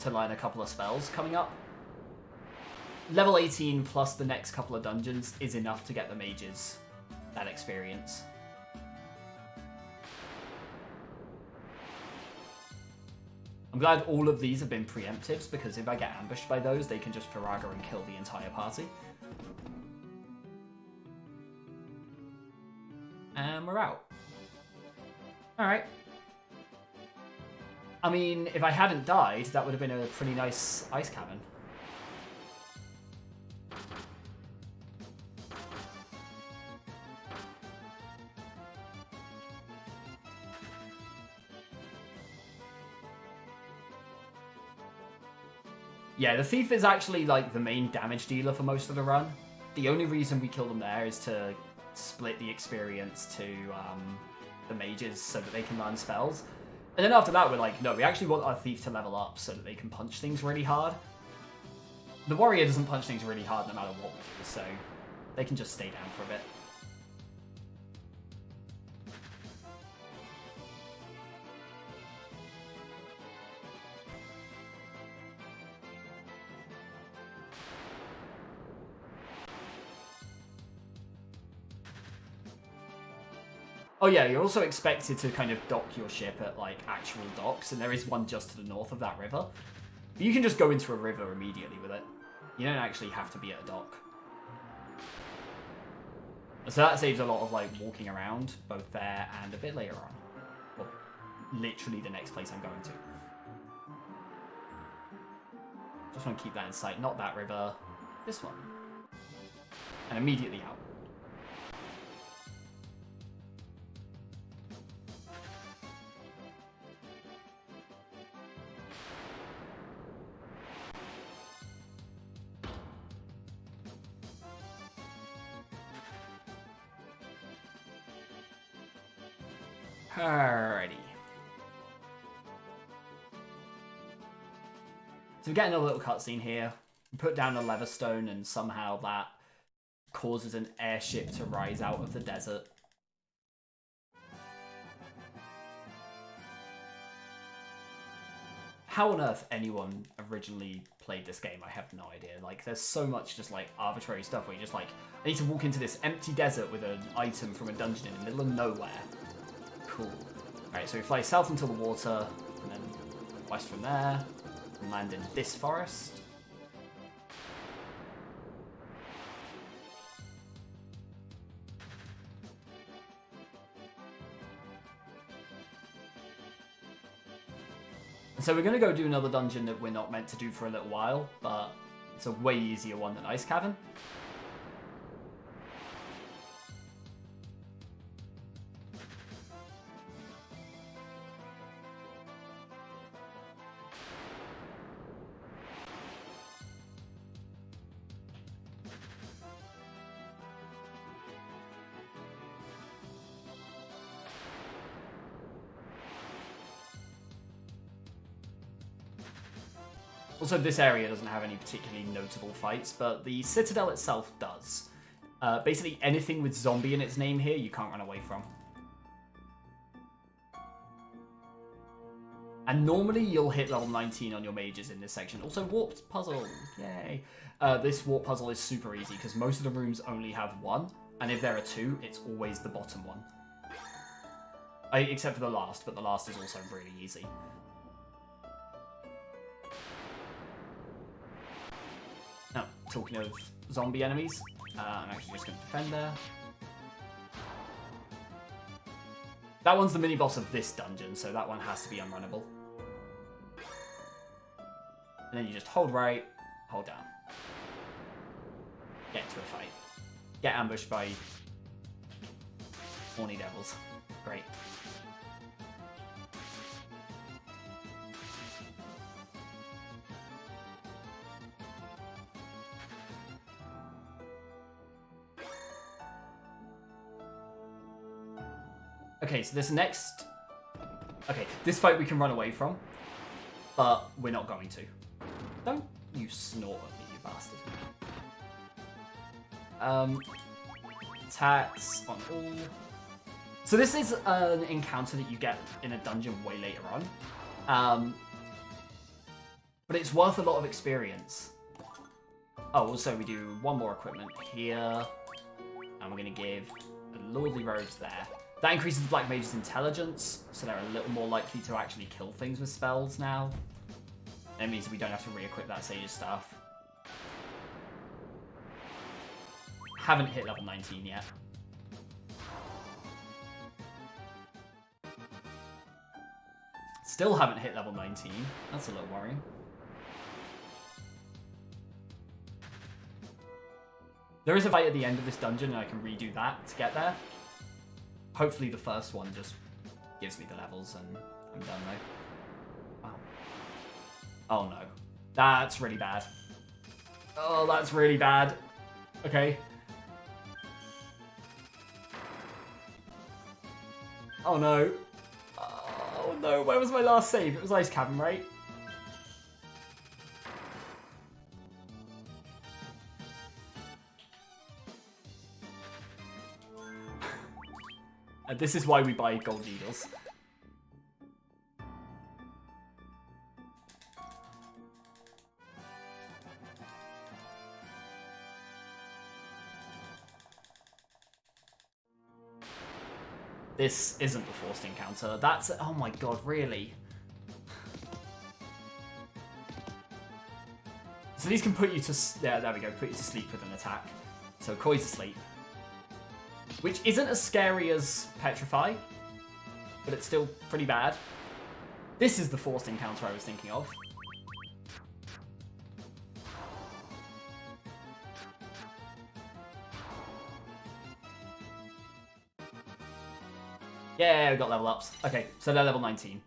to learn a couple of spells coming up. Level 18 plus the next couple of dungeons is enough to get the mages that experience. I'm glad all of these have been preemptives, because if I get ambushed by those, they can just Firaga and kill the entire party. And we're out. Alright. I mean, if I hadn't died, that would have been a pretty nice ice cavern. Yeah, the Thief is actually like the main damage dealer for most of the run. The only reason we kill them there is to split the experience to the mages so that they can learn spells. And then after that, we're like, no, we actually want our Thief to level up so that they can punch things really hard. The Warrior doesn't punch things really hard no matter what we do, so they can just stay down for a bit. Oh yeah, you're also expected to kind of dock your ship at like actual docks, and there is one just to the north of that river. But you can just go into a river immediately with it. You don't actually have to be at a dock. So that saves a lot of like walking around, both there and a bit later on. Well, literally the next place I'm going to. Just want to keep that in sight. Not that river, this one. And immediately out. Alrighty. So we're getting a little cutscene here. We put down a Leatherstone and somehow that causes an airship to rise out of the desert. How on earth anyone originally played this game, I have no idea. Like, there's so much just like arbitrary stuff where you're just like, I need to walk into this empty desert with an item from a dungeon in the middle of nowhere. Cool. Alright, so we fly south into the water, and then west from there, and land in this forest. And so we're going to go do another dungeon that we're not meant to do for a little while, but it's a way easier one than Ice Cavern. Also, this area doesn't have any particularly notable fights, but the Citadel itself does. Basically, anything with zombie in its name here, you can't run away from. And normally, you'll hit level 19 on your mages in this section. Also, warped puzzle. Yay. This warp puzzle is super easy, because most of the rooms only have one. And if there are two, it's always the bottom one. Except for the last, but the last is also really easy. Now, talking of zombie enemies, I'm actually just going to defend there. That one's the mini-boss of this dungeon, so that one has to be unrunnable. And then you just hold right, hold down. Get into a fight. Get ambushed by horny devils. Great. Okay, so this next... Okay, this fight we can run away from, but we're not going to. Don't you snort at me, you bastard. Attacks on all. So this is an encounter that you get in a dungeon way later on. But it's worth a lot of experience. Oh, also we do one more equipment here. And we're going to give lordly robes there. That increases the Black Mage's intelligence, so they're a little more likely to actually kill things with spells now. It means we don't have to re-equip that Sage's Staff. Haven't hit level 19 yet. Still haven't hit level 19. That's a little worrying. There is a fight at the end of this dungeon, and I can redo that to get there. Hopefully the first one just gives me the levels and I'm done though. Wow. Oh no. That's really bad. Oh, that's really bad. Okay. Oh no. Oh no, where was my last save? It was Ice Cavern, right? And this is why we buy gold needles. This isn't the forced encounter. That's... Oh my god, really? So these can put you to... Yeah, there we go. Put you to sleep with an attack. So Koi's asleep. Which isn't as scary as Petrify, but it's still pretty bad. This is the forced encounter I was thinking of. Yeah, we got level ups. Okay, so they're level 19.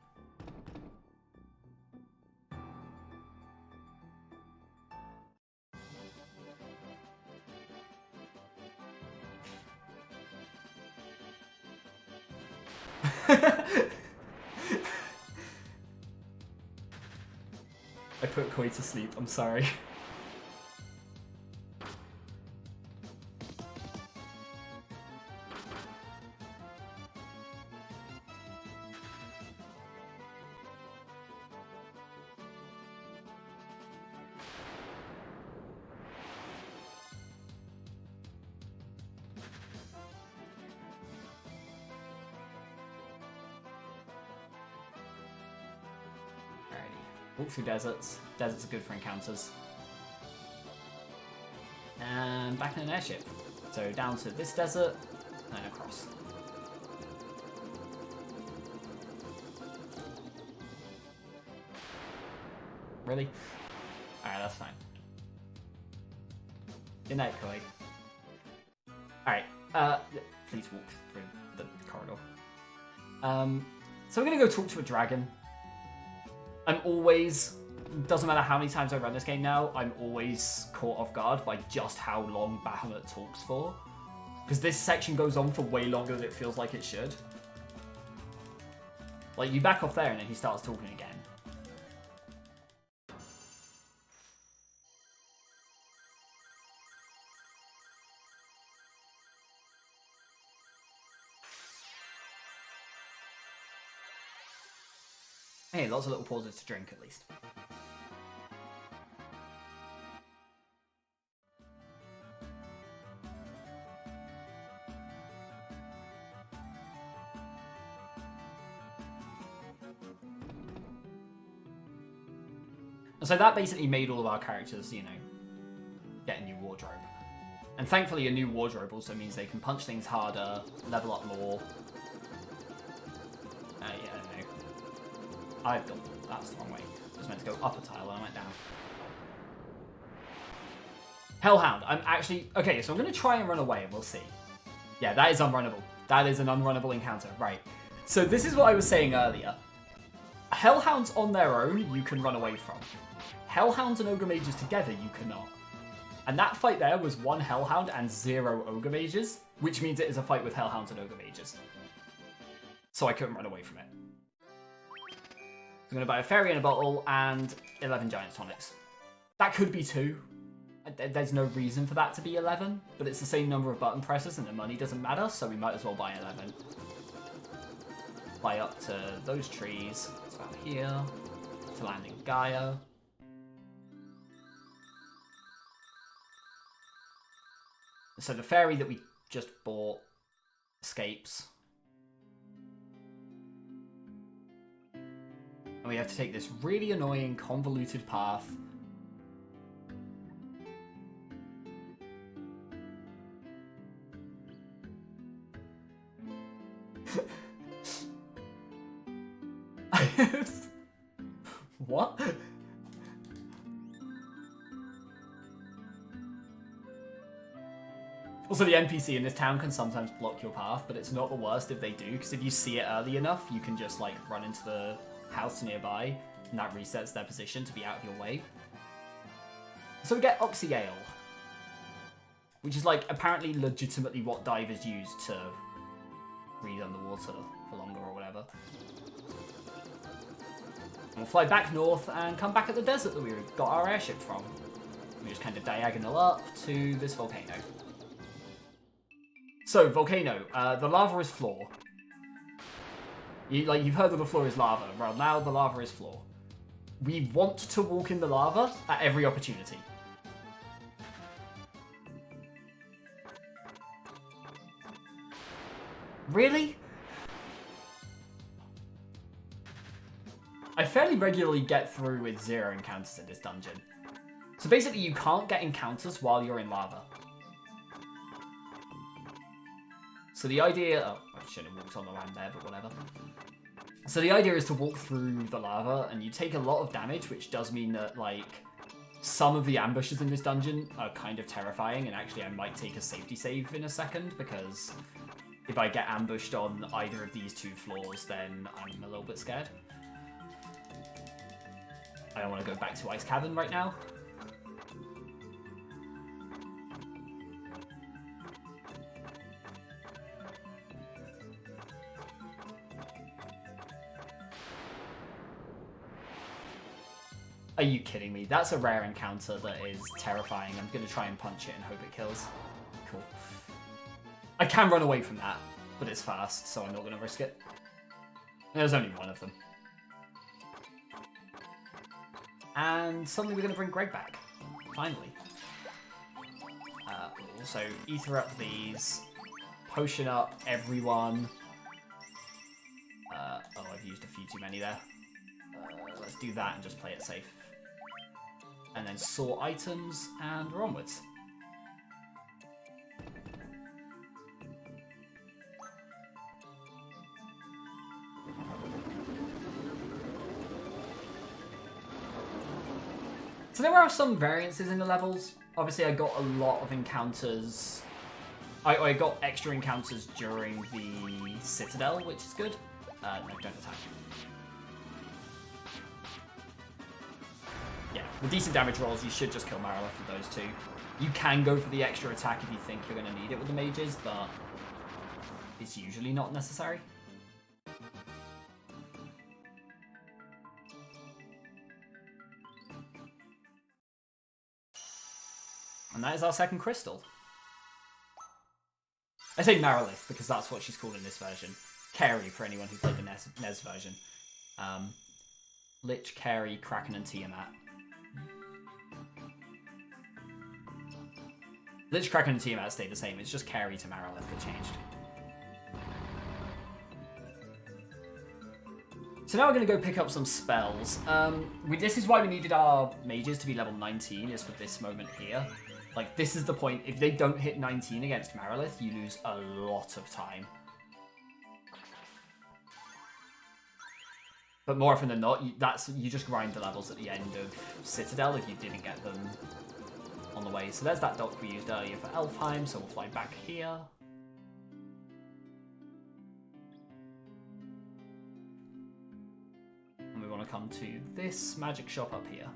I put Koi to sleep, I'm sorry. Walk through deserts. Deserts are good for encounters. And back in an airship. So down to this desert, and across. Really? Alright, that's fine. Good night, Koi. Alright, please walk through the corridor. So we're gonna go talk to a dragon. I'm always, doesn't matter how many times I run this game now, I'm always caught off guard by just how long Bahamut talks for. Because this section goes on for way longer than it feels like it should. Like, you back off there and then he starts talking again. Hey, lots of little pauses to drink at least. And so that basically made all of our characters, you know, get a new wardrobe. And thankfully a new wardrobe also means they can punch things harder, level up more. Yeah, I don't know. I've gone, that's the wrong way. I was meant to go up a tile and I went down. Hellhound, I'm actually, okay, so I'm going to try and run away and we'll see. Yeah, that is unrunnable. That is an unrunnable encounter, right. So this is what I was saying earlier. Hellhounds on their own, you can run away from. Hellhounds and Ogre Mages together, you cannot. And that fight there was 1 Hellhound and 0 Ogre Mages, which means it is a fight with Hellhounds and Ogre Mages. So I couldn't run away from it. I'm going to buy a Fairy in a bottle and 11 Giant Tonics. That could be 2. There's no reason for that to be 11, but it's the same number of button presses and the money doesn't matter, so we might as well buy 11. Fly up to those trees, so out here, to land in Gaia. So the fairy that we just bought escapes. And we have to take this really annoying, convoluted path. What? Also, the NPC in this town can sometimes block your path, but it's not the worst if they do, because if you see it early enough, you can just, like, run into the house nearby, and that resets their position to be out of your way. So we get Oxy Ale, which is, like, apparently legitimately what divers use to breathe underwater for longer or whatever. And we'll fly back north and come back at the desert that we got our airship from. We just kind of diagonal up to this volcano. So, volcano. The lava is floor. You've heard that the floor is lava. Well, now the lava is floor. We want to walk in the lava at every opportunity. Really? I fairly regularly get through with 0 encounters in this dungeon. So basically you can't get encounters while you're in lava. So the idea... Oh, I should have walked on the land there, but whatever. So the idea is to walk through the lava, and you take a lot of damage, which does mean that, like, some of the ambushes in this dungeon are kind of terrifying, and actually I might take a safety save in a second, because if I get ambushed on either of these 2 floors, then I'm a little bit scared. I don't want to go back to Ice Cavern right now. Are you kidding me? That's a rare encounter that is terrifying. I'm going to try and punch it and hope it kills. Cool. I can run away from that, but it's fast, so I'm not going to risk it. There's only 1 of them. And suddenly we're going to bring Greg back. Finally. Also, ether up these. Potion up everyone. Oh, I've used a few too many there. Let's do that and just play it safe. And then saw items, and we're onwards. So there are some variances in the levels. Obviously I got a lot of encounters. I got extra encounters during the Citadel, which is good. No, don't attack. Yeah, with decent damage rolls, you should just kill Marilith with those 2. You can go for the extra attack if you think you're going to need it with the mages, but it's usually not necessary. And that is our second crystal. I say Marilith because that's what she's called in this version. Carrie for anyone who played the NES version. Lich, Carry, Kraken, and Tiamat. Lich, Kraken, and Tiamat stay the same. It's just Carry to Marilith that changed. So now we're going to go pick up some spells. This is why we needed our mages to be level 19, is for this moment here. Like, this is the point. If they don't hit 19 against Marilith, you lose a lot of time. But more often than not, you just grind the levels at the end of Citadel if you didn't get them on the way. So there's that dock we used earlier for Elfheim, so we'll fly back here. And we want to come to this magic shop up here.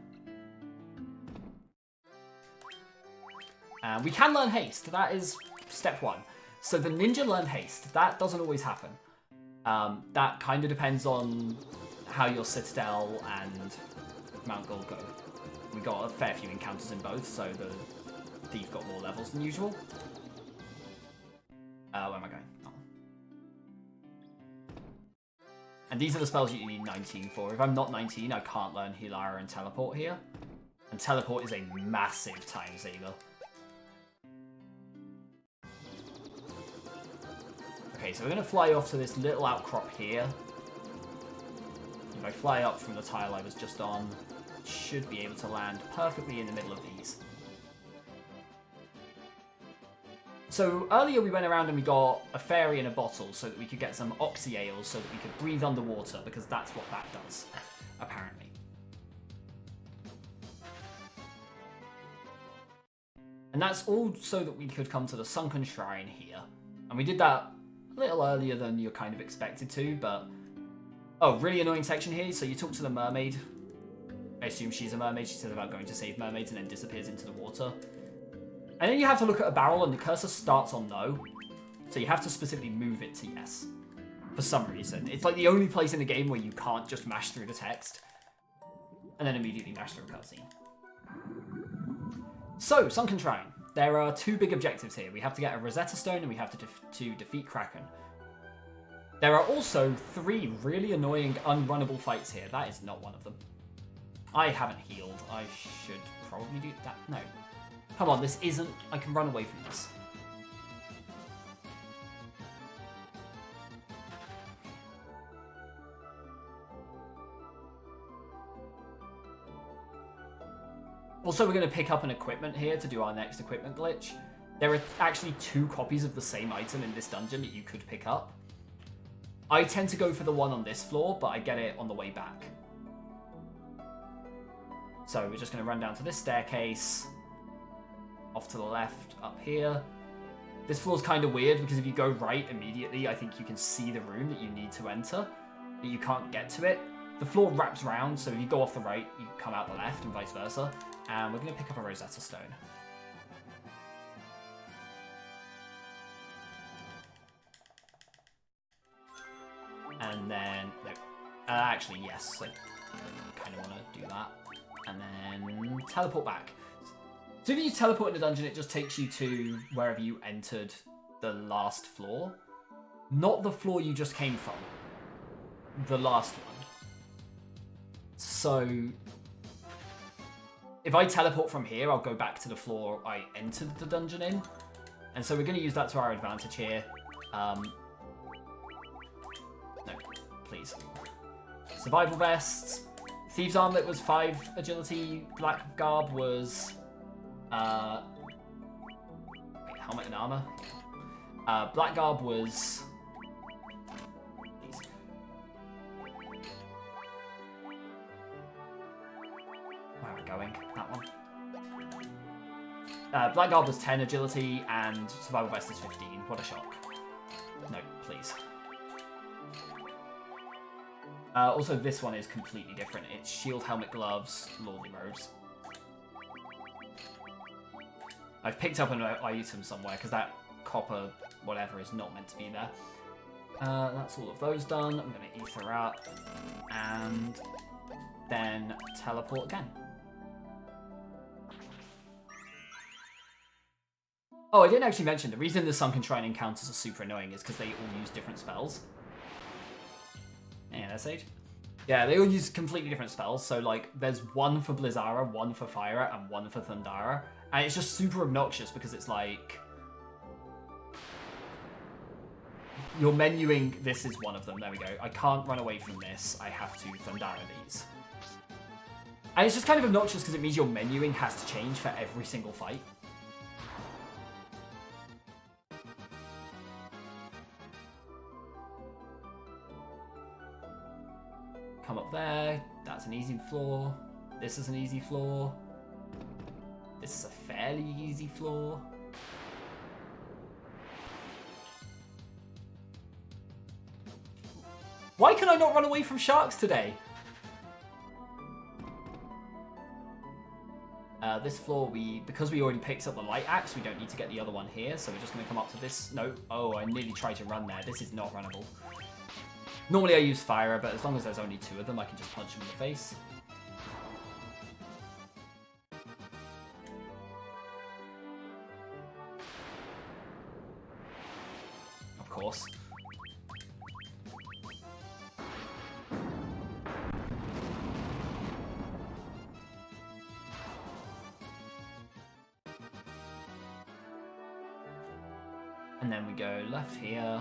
We can learn haste. That is step 1. So the ninja learn haste. That doesn't always happen. That kind of depends on how your Citadel and Mount Gold go. We got a fair few encounters in both, so the thief got more levels than usual. Where am I going? Oh. And these are the spells you need 19 for. If I'm not 19, I can't learn Healara and Teleport here. And Teleport is a massive time saver. Okay, so we're going to fly off to this little outcrop here. If I fly up from the tile I was just on, I should be able to land perfectly in the middle of these. So earlier we went around and we got a fairy in a bottle so that we could get some oxy ales so that we could breathe underwater, because that's what that does, apparently. And that's all so that we could come to the Sunken Shrine here. And we did that a little earlier than you're kind of expected to, but... Oh, really annoying section here. So you talk to the mermaid. I assume she's a mermaid. She says about going to save mermaids and then disappears into the water. And then you have to look at a barrel and the cursor starts on no. So you have to specifically move it to yes. For some reason. It's like the only place in the game where you can't just mash through the text. And then immediately mash through a cutscene. So, Sunken Shrine. There are 2 big objectives here. We have to get a Rosetta Stone and we have to defeat Kraken. There are also 3 really annoying unrunnable fights here. That is not one of them. I haven't healed. I should probably do that. No. Come on, this isn't... I can run away from this. Also, we're going to pick up an equipment here to do our next equipment glitch. There are actually 2 copies of the same item in this dungeon that you could pick up. I tend to go for the one on this floor, but I get it on the way back. So we're just going to run down to this staircase, off to the left, up here. This floor's kind of weird, because if you go right immediately, I think you can see the room that you need to enter, but you can't get to it. The floor wraps round, so if you go off the right, you come out the left, and vice versa. And we're going to pick up a Rosetta Stone. And then, no. Actually, yes, I kind of want to do that. And then teleport back. So if you teleport in the dungeon, it just takes you to wherever you entered the last floor. Not the floor you just came from. The last one. So if I teleport from here, I'll go back to the floor I entered the dungeon in. And so we're going to use that to our advantage here. No, please. Survival vests. Thieves Armlet was 5 agility. Black Garb was... helmet and armor. Black Garb was... Where am I going? That one. Black Garb was 10 agility and Survival Vest is 15. What a shock. No, please. Also, this one is completely different. It's shield, helmet, gloves, lordly robes. I've picked up an item somewhere because that copper whatever is not meant to be there. That's all of those done. I'm going to ether up and then teleport again. Oh, I didn't actually mention the reason the Sunken Shrine encounters are super annoying is because they all use different spells. Yeah, that's Sage. Yeah, they all use completely different spells. So, like, there's one for Blizzara, one for Fire, and one for Thundara. And it's just super obnoxious because it's like... You're menuing... This is one of them. There we go. I can't run away from this. I have to Thundara these. And it's just kind of obnoxious because it means your menuing has to change for every single fight. Come up there. That's an easy floor. This is an easy floor. This is a fairly easy floor. Why can I not run away from sharks today? This floor, because we already picked up the light axe, we don't need to get the other one here, so we're just going to come up to this. No, oh, I nearly tried to run there. This is not runnable. Normally I use fire, but as long as there's only two of them, I can just punch them in the face. Of course. And then we go left here.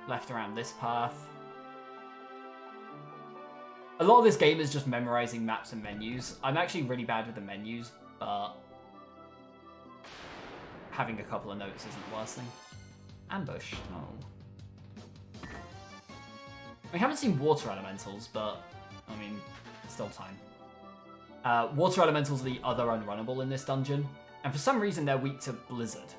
Left around this path. A lot of this game is just memorizing maps and menus. I'm actually really bad with the menus, but having a couple of notes isn't the worst thing. Ambush. Oh. We haven't seen water elementals, but I mean, still time. Water elementals are the other unrunnable in this dungeon. And for some reason, they're weak to Blizzard.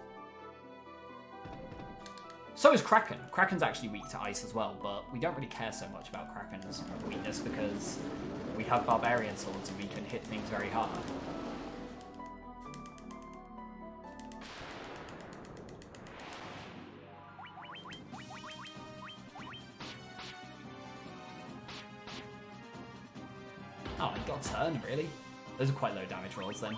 So is Kraken. Kraken's actually weak to Ice as well, but we don't really care so much about Kraken's weakness because we have Barbarian Swords and we can hit things very hard. Oh, he got turned, really? Those are quite low damage rolls then.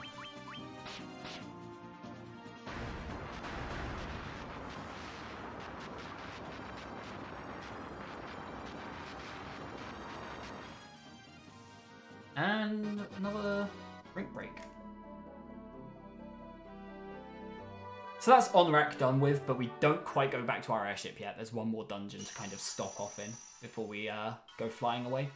And another rink break. So that's on-rack done with, but we don't quite go back to our airship yet. There's one more dungeon to kind of stop off in before we go flying away.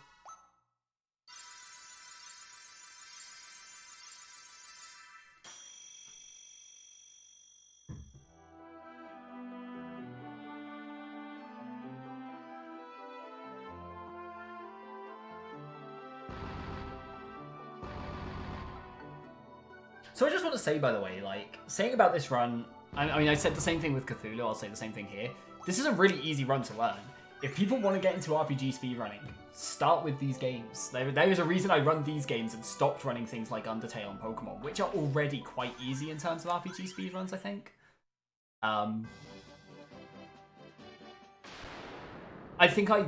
So I just want to say, by the way, like, saying about this run, I mean, I said the same thing with Cthulhu, I'll say the same thing here. This is a really easy run to learn. If people want to get into RPG speedrunning, start with these games. There is a reason I run these games and stopped running things like Undertale and Pokemon, which are already quite easy in terms of RPG speedruns, I think. I think I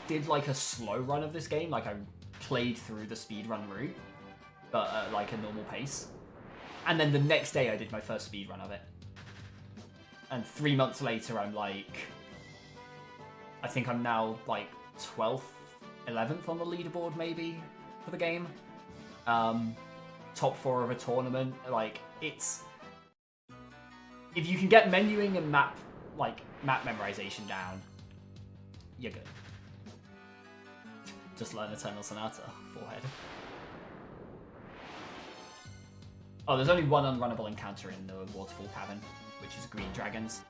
did like a slow run of this game, like I played through the speedrun route, but at like a normal pace. And then the next day I did my first speedrun of it. And 3 months later I'm like... I think I'm now like 12th, 11th on the leaderboard maybe for the game. Top 4 of a tournament. Like, it's... If you can get menuing and map memorization down, you're good. Just learn Eternal Sonata, forehead. Oh, there's only one unrunnable encounter in the Waterfall Cavern, which is green dragons.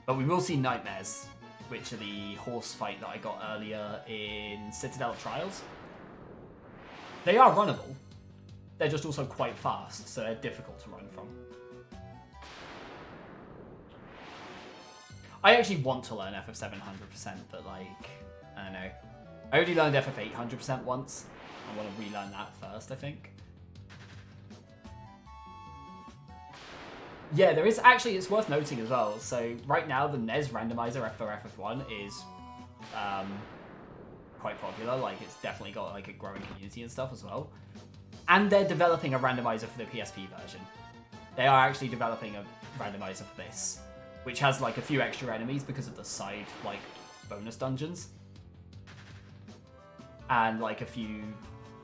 But we will see nightmares, which are the horse fight that I got earlier in Citadel Trials. They are runnable. They're just also quite fast, so they're difficult to run from. I actually want to learn FF7 100%, but like, I don't know. I already learned FF8 100% once. I want to relearn that first, I think. Yeah, there is actually, it's worth noting as well. So right now, the NES randomizer for FF1 is quite popular. Like, it's definitely got like a growing community and stuff as well. And they're developing a randomizer for the PSP version. They are actually developing a randomizer for this, which has like a few extra enemies because of the side like bonus dungeons. And like a few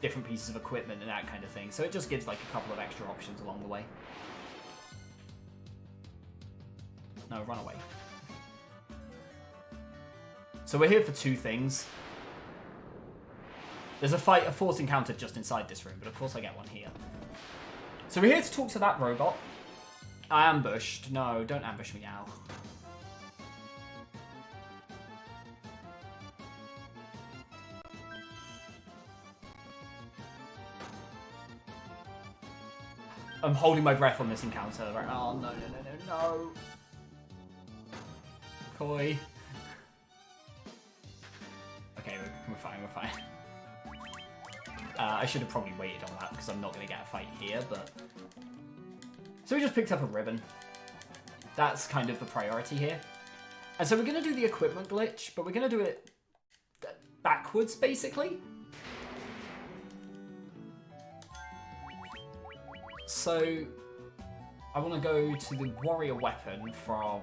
different pieces of equipment and that kind of thing. So it just gives like a couple of extra options along the way. No, run away. So we're here for two things. There's a force encounter just inside this room, but of course I get one here. So we're here to talk to that robot. I ambushed. No, don't ambush me now. I'm holding my breath on this encounter right now. Oh, no. Koi. Okay, we're fine. I should have probably waited on that because I'm not going to get a fight here, but... So we just picked up a ribbon. That's kind of the priority here. And so we're going to do the equipment glitch, but we're going to do it backwards, basically. So I want to go to the warrior weapon from...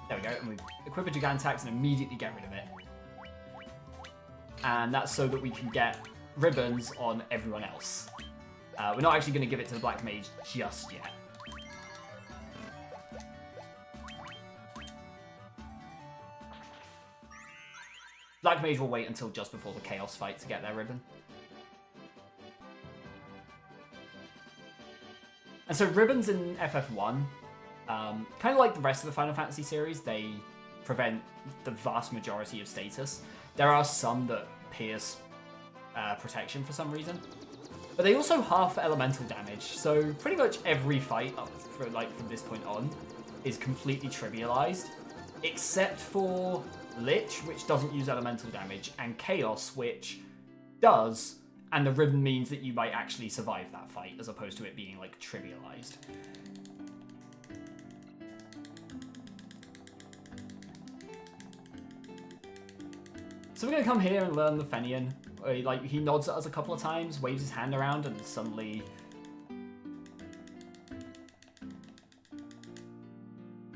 There we go, and we equip a Gigantax and immediately get rid of it. And that's so that we can get ribbons on everyone else. We're not actually going to give it to the Black Mage just yet. Black Mage will wait until just before the Chaos fight to get their ribbon. And so ribbons in FF1, kind of like the rest of the Final Fantasy series, they prevent the vast majority of status. There are some that pierce protection for some reason, but they also half elemental damage. So pretty much every fight from this point on is completely trivialized, except for Lich, which doesn't use elemental damage, and Chaos, which does. And the ribbon means that you might actually survive that fight, as opposed to it being, like, trivialized. So we're going to come here and learn the Fenian. Like, he nods at us a couple of times, waves his hand around, and suddenly...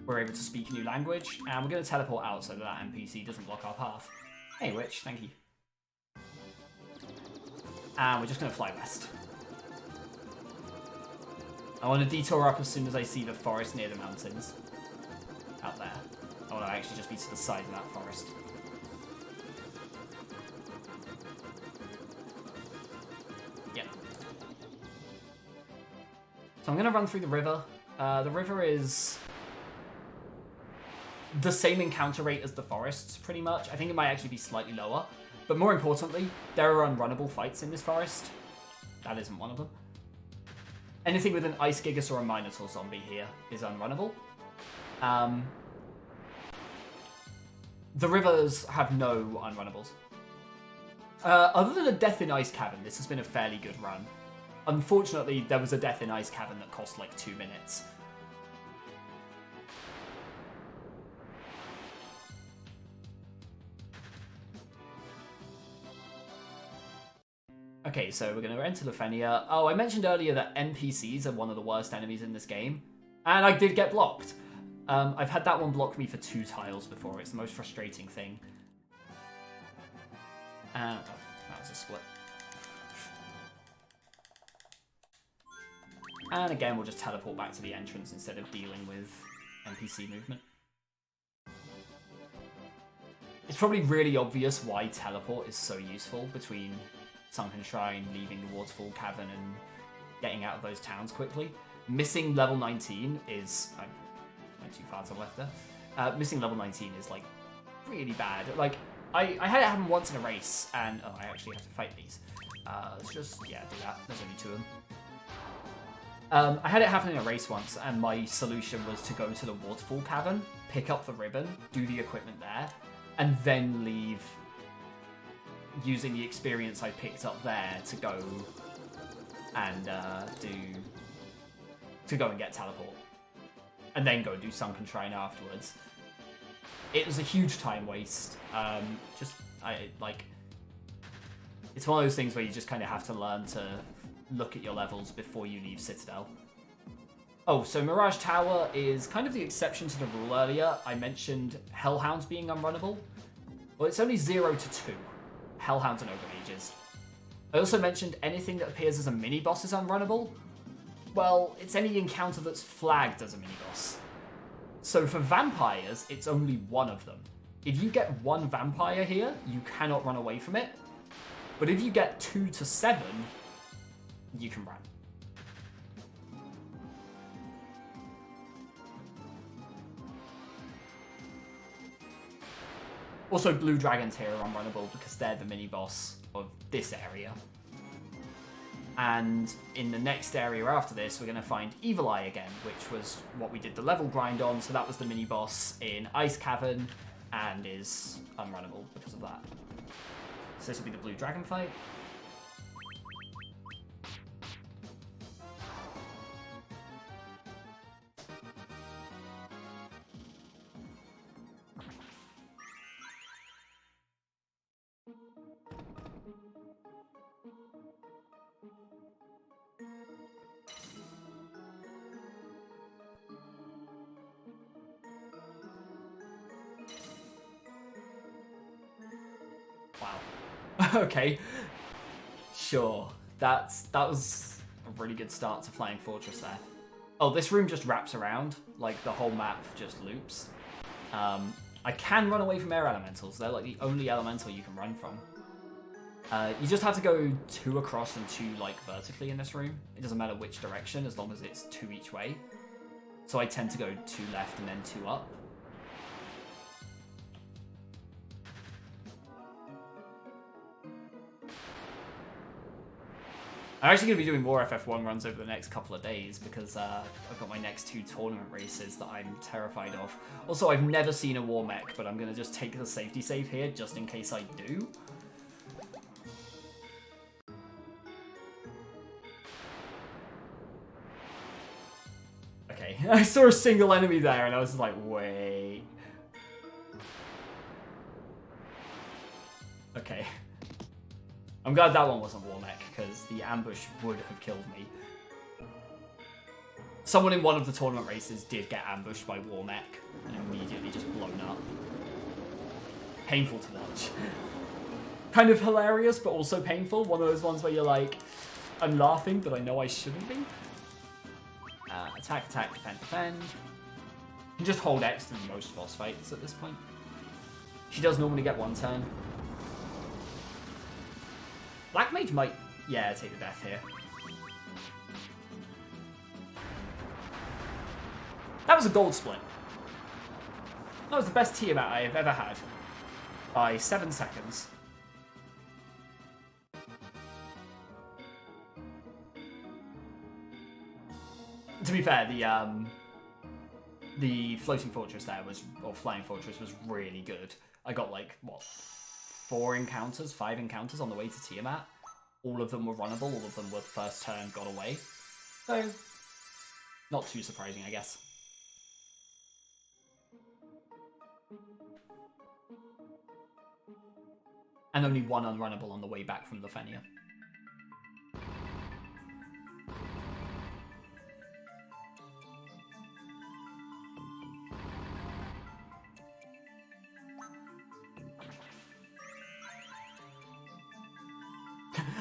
we're able to speak a new language. And we're going to teleport out so that NPC doesn't block our path. Hey, Witch, thank you. And we're just going to fly west. I want to detour up as soon as I see the forest near the mountains. Out there. I want to actually just be to the side of that forest. Yeah. So I'm going to run through the river. The river is the same encounter rate as the forests, pretty much. I think it might actually be slightly lower. But more importantly, there are unrunnable fights in this forest. That isn't one of them. Anything with an Ice Gigas or a Minotaur zombie here is unrunnable. The rivers have no unrunnables. Other than a Death in Ice Cavern, this has been a fairly good run. Unfortunately, there was a Death in Ice Cavern that cost like 2 minutes. Okay, so we're going to enter Lefenia. Oh, I mentioned earlier that NPCs are one of the worst enemies in this game. And I did get blocked. I've had that one block me for 2 tiles before. It's the most frustrating thing. Oh, that was a split. And again, we'll just teleport back to the entrance instead of dealing with NPC movement. It's probably really obvious why teleport is so useful between Sunken Shrine, leaving the Waterfall Cavern, and getting out of those towns quickly. Missing level 19 is... I went too far to the left there. Missing level 19 is, like, really bad. Like, I had it happen once in a race, and... Oh, I actually have to fight these. Let's just, yeah, do that. There's only 2 of them. I had it happen in a race once, and my solution was to go to the Waterfall Cavern, pick up the ribbon, do the equipment there, and then leave... using the experience I picked up there to go and go and get teleport, and then go and do Sunken Shrine afterwards. It was a huge time waste. It's one of those things where you just kind of have to learn to look at your levels before you leave Citadel. Oh, so Mirage Tower is kind of the exception to the rule earlier. I mentioned Hellhounds being unrunnable. Well, it's only 0 to 2. Hellhounds and Ogre Mages. I also mentioned anything that appears as a mini-boss is unrunnable. Well, it's any encounter that's flagged as a mini-boss. So for vampires, it's only one of them. If you get one vampire here, you cannot run away from it. But if you get 2 to 7, you can run. Also, blue dragons here are unrunnable because they're the mini-boss of this area. And in the next area after this, we're going to find Evil Eye again, which was what we did the level grind on. So that was the mini-boss in Ice Cavern and is unrunnable because of that. So this will be the blue dragon fight. Wow. Okay. Sure. That was a really good start to Flying Fortress there. Oh, this room just wraps around. Like, the whole map just loops. I can run away from air elementals. They're, like, the only elemental you can run from. You just have to go 2 across and 2, like, vertically in this room. It doesn't matter which direction, as long as it's 2 each way. So I tend to go 2 left and then 2 up. I'm actually going to be doing more FF1 runs over the next couple of days because I've got my next 2 tournament races that I'm terrified of. Also, I've never seen a war mech, but I'm going to just take the safety save here just in case I do. Okay, I saw a single enemy there and I was just like, wait. Okay. I'm glad that one wasn't war mech, because the ambush would have killed me. Someone in one of the tournament races did get ambushed by war mech and immediately just blown up. Painful to watch. Kind of hilarious, but also painful. One of those ones where you're like, I'm laughing, but I know I shouldn't be. Attack, attack, defend, defend. You can just hold X through most boss fights at this point. She does normally get 1 turn. Black Mage might, yeah, take the death here. That was a gold split. That was the best Tiamat I have ever had. By 7 seconds. To be fair, the floating fortress there was, or flying fortress was really good. I got like, what? 5 encounters on the way to Tiamat. All of them were runnable, all of them were first turn, got away. So, not too surprising, I guess. And only 1 unrunnable on the way back from the Fenrir.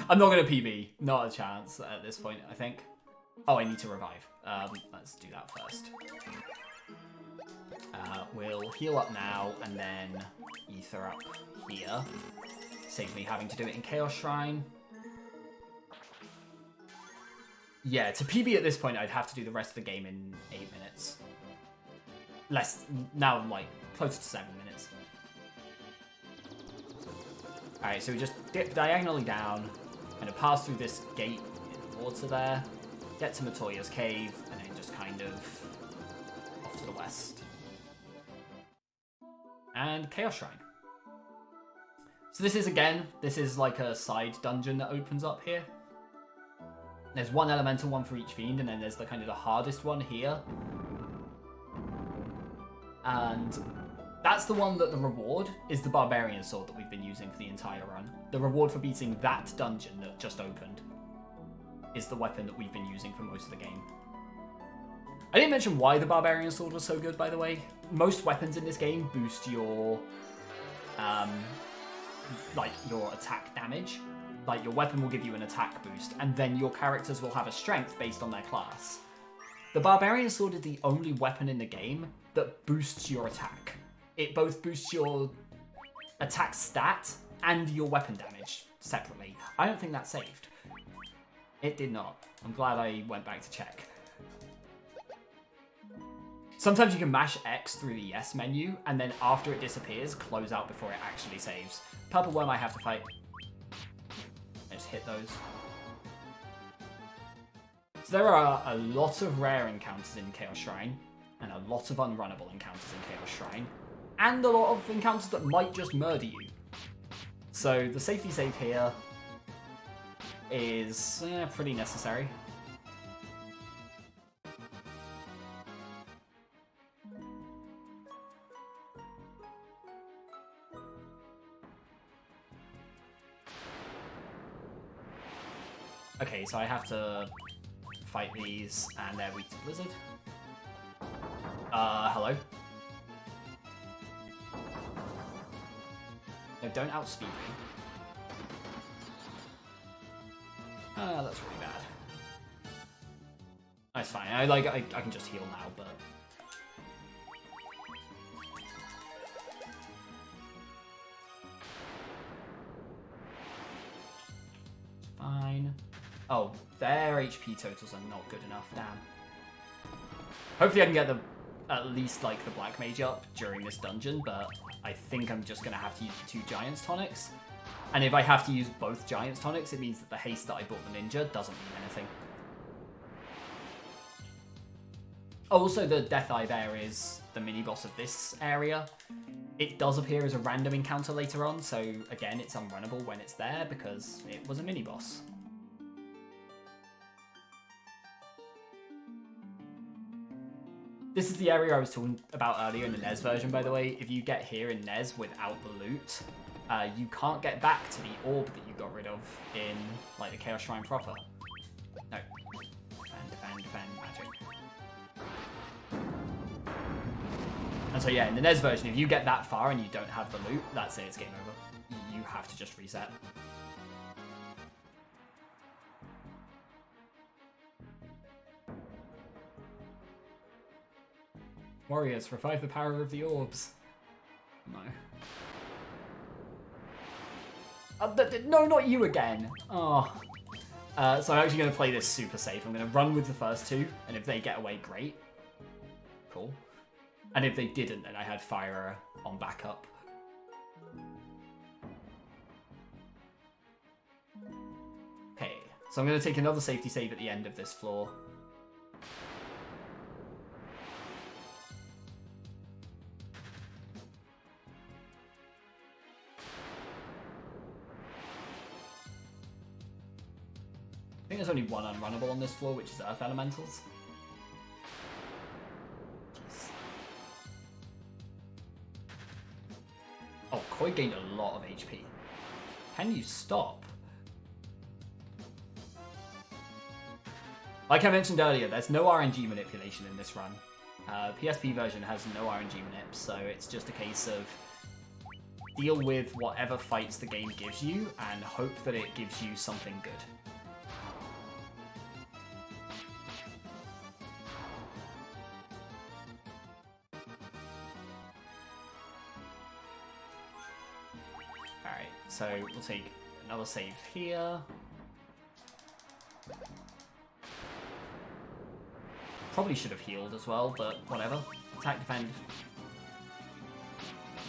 I'm not going to PB. Not a chance at this point, I think. Oh, I need to revive. Let's do that first. We'll heal up now, and then ether up here. Saves me having to do it in Chaos Shrine. Yeah, to PB at this point, I'd have to do the rest of the game in 8 minutes. Less, now I'm like, closer to 7 minutes. Alright, so we just dip diagonally down, kind of pass through this gate in the water there, get to Matoya's cave, and then just kind of off to the west. And Chaos Shrine. So this is like a side dungeon that opens up here. There's 1 elemental one for each fiend, and then there's the kind of the hardest one here. And that's the one that the reward is the Barbarian Sword that we've been using for the entire run. The reward for beating that dungeon that just opened is the weapon that we've been using for most of the game. I didn't mention why the Barbarian Sword was so good, by the way. Most weapons in this game boost your, like, your attack damage. Like, your weapon will give you an attack boost, and then your characters will have a strength based on their class. The Barbarian Sword is the only weapon in the game that boosts your attack. It both boosts your attack stat and your weapon damage separately. I don't think that's saved. It did not. I'm glad I went back to check. Sometimes you can mash X through the yes menu, and then after it disappears, close out before it actually saves. Purple Worm I have to fight. I just hit those. So there are a lot of rare encounters in Chaos Shrine, and a lot of unrunnable encounters in Chaos Shrine, and a lot of encounters that might just murder you. So the safety save here is pretty necessary. Okay, so I have to fight these, and they're weak to Blizzard. Hello? No, don't outspeed me. That's really bad. That's fine. I can just heal now, but fine. Oh, their HP totals are not good enough. Damn. Hopefully, I can get at least like the Black Mage up during this dungeon, but I think I'm just gonna have to use the 2 Giants tonics. And if I have to use both Giants tonics, it means that the haste that I bought the ninja doesn't mean anything. Also, the Death Eye there is the mini-boss of this area. It does appear as a random encounter later on, so again, it's unrunnable when it's there because it was a mini-boss. This is the area I was talking about earlier in the NES version, by the way. If you get here in NES without the loot, you can't get back to the orb that you got rid of in like the Chaos Shrine proper. No. Defend, magic. And so yeah, in the NES version, if you get that far and you don't have the loot, that's it, it's game over. You have to just reset. Warriors, revive the power of the orbs. No. No, not you again. Oh. So I'm actually going to play this super safe. I'm going to run with the first 2, and if they get away, great. Cool. And if they didn't, then I had Fire on backup. Okay, so I'm going to take another safety save at the end of this floor. I think there's only one unrunnable on this floor, which is Earth Elementals. Jeez. Oh, Koi gained a lot of HP. Can you stop? Like I mentioned earlier, there's no RNG manipulation in this run. PSP version has no RNG manip, so it's just a case of deal with whatever fights the game gives you and hope that it gives you something good. So we'll take another save here. Probably should have healed as well, but whatever. Attack, defend.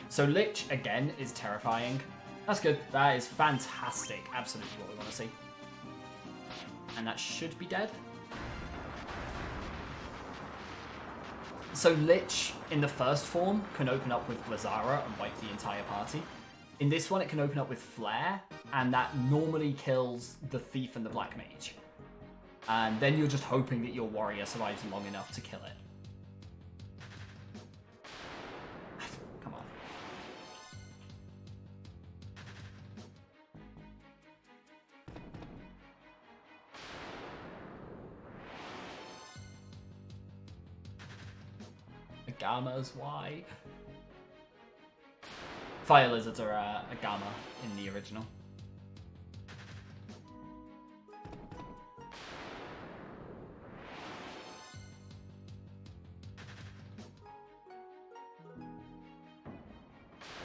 So Lich, again, is terrifying. That's good. That is fantastic. Absolutely what we want to see. And that should be dead. So Lich, in the first form, can open up with Blazara and wipe the entire party. In this one, it can open up with Flare, and that normally kills the Thief and the Black Mage. And then you're just hoping that your warrior survives long enough to kill it. Come on. gammas, why? Fire lizards are a gamma in the original.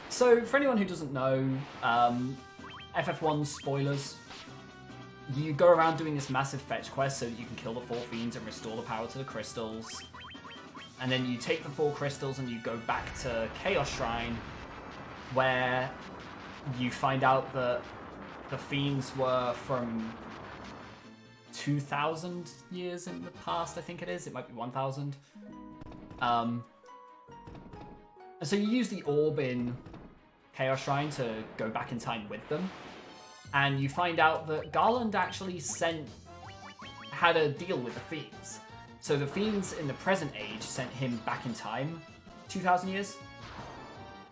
So, for anyone who doesn't know, FF1 spoilers, you go around doing this massive fetch quest so that you can kill the 4 fiends and restore the power to the crystals. And then you take the 4 crystals and you go back to Chaos Shrine, where you find out that the fiends were from 2,000 years in the past, I think it is. It might be 1,000. And so you use the orb in Chaos Shrine to go back in time with them. And you find out that Garland actually had a deal with the fiends. So the fiends in the present age sent him back in time 2,000 years,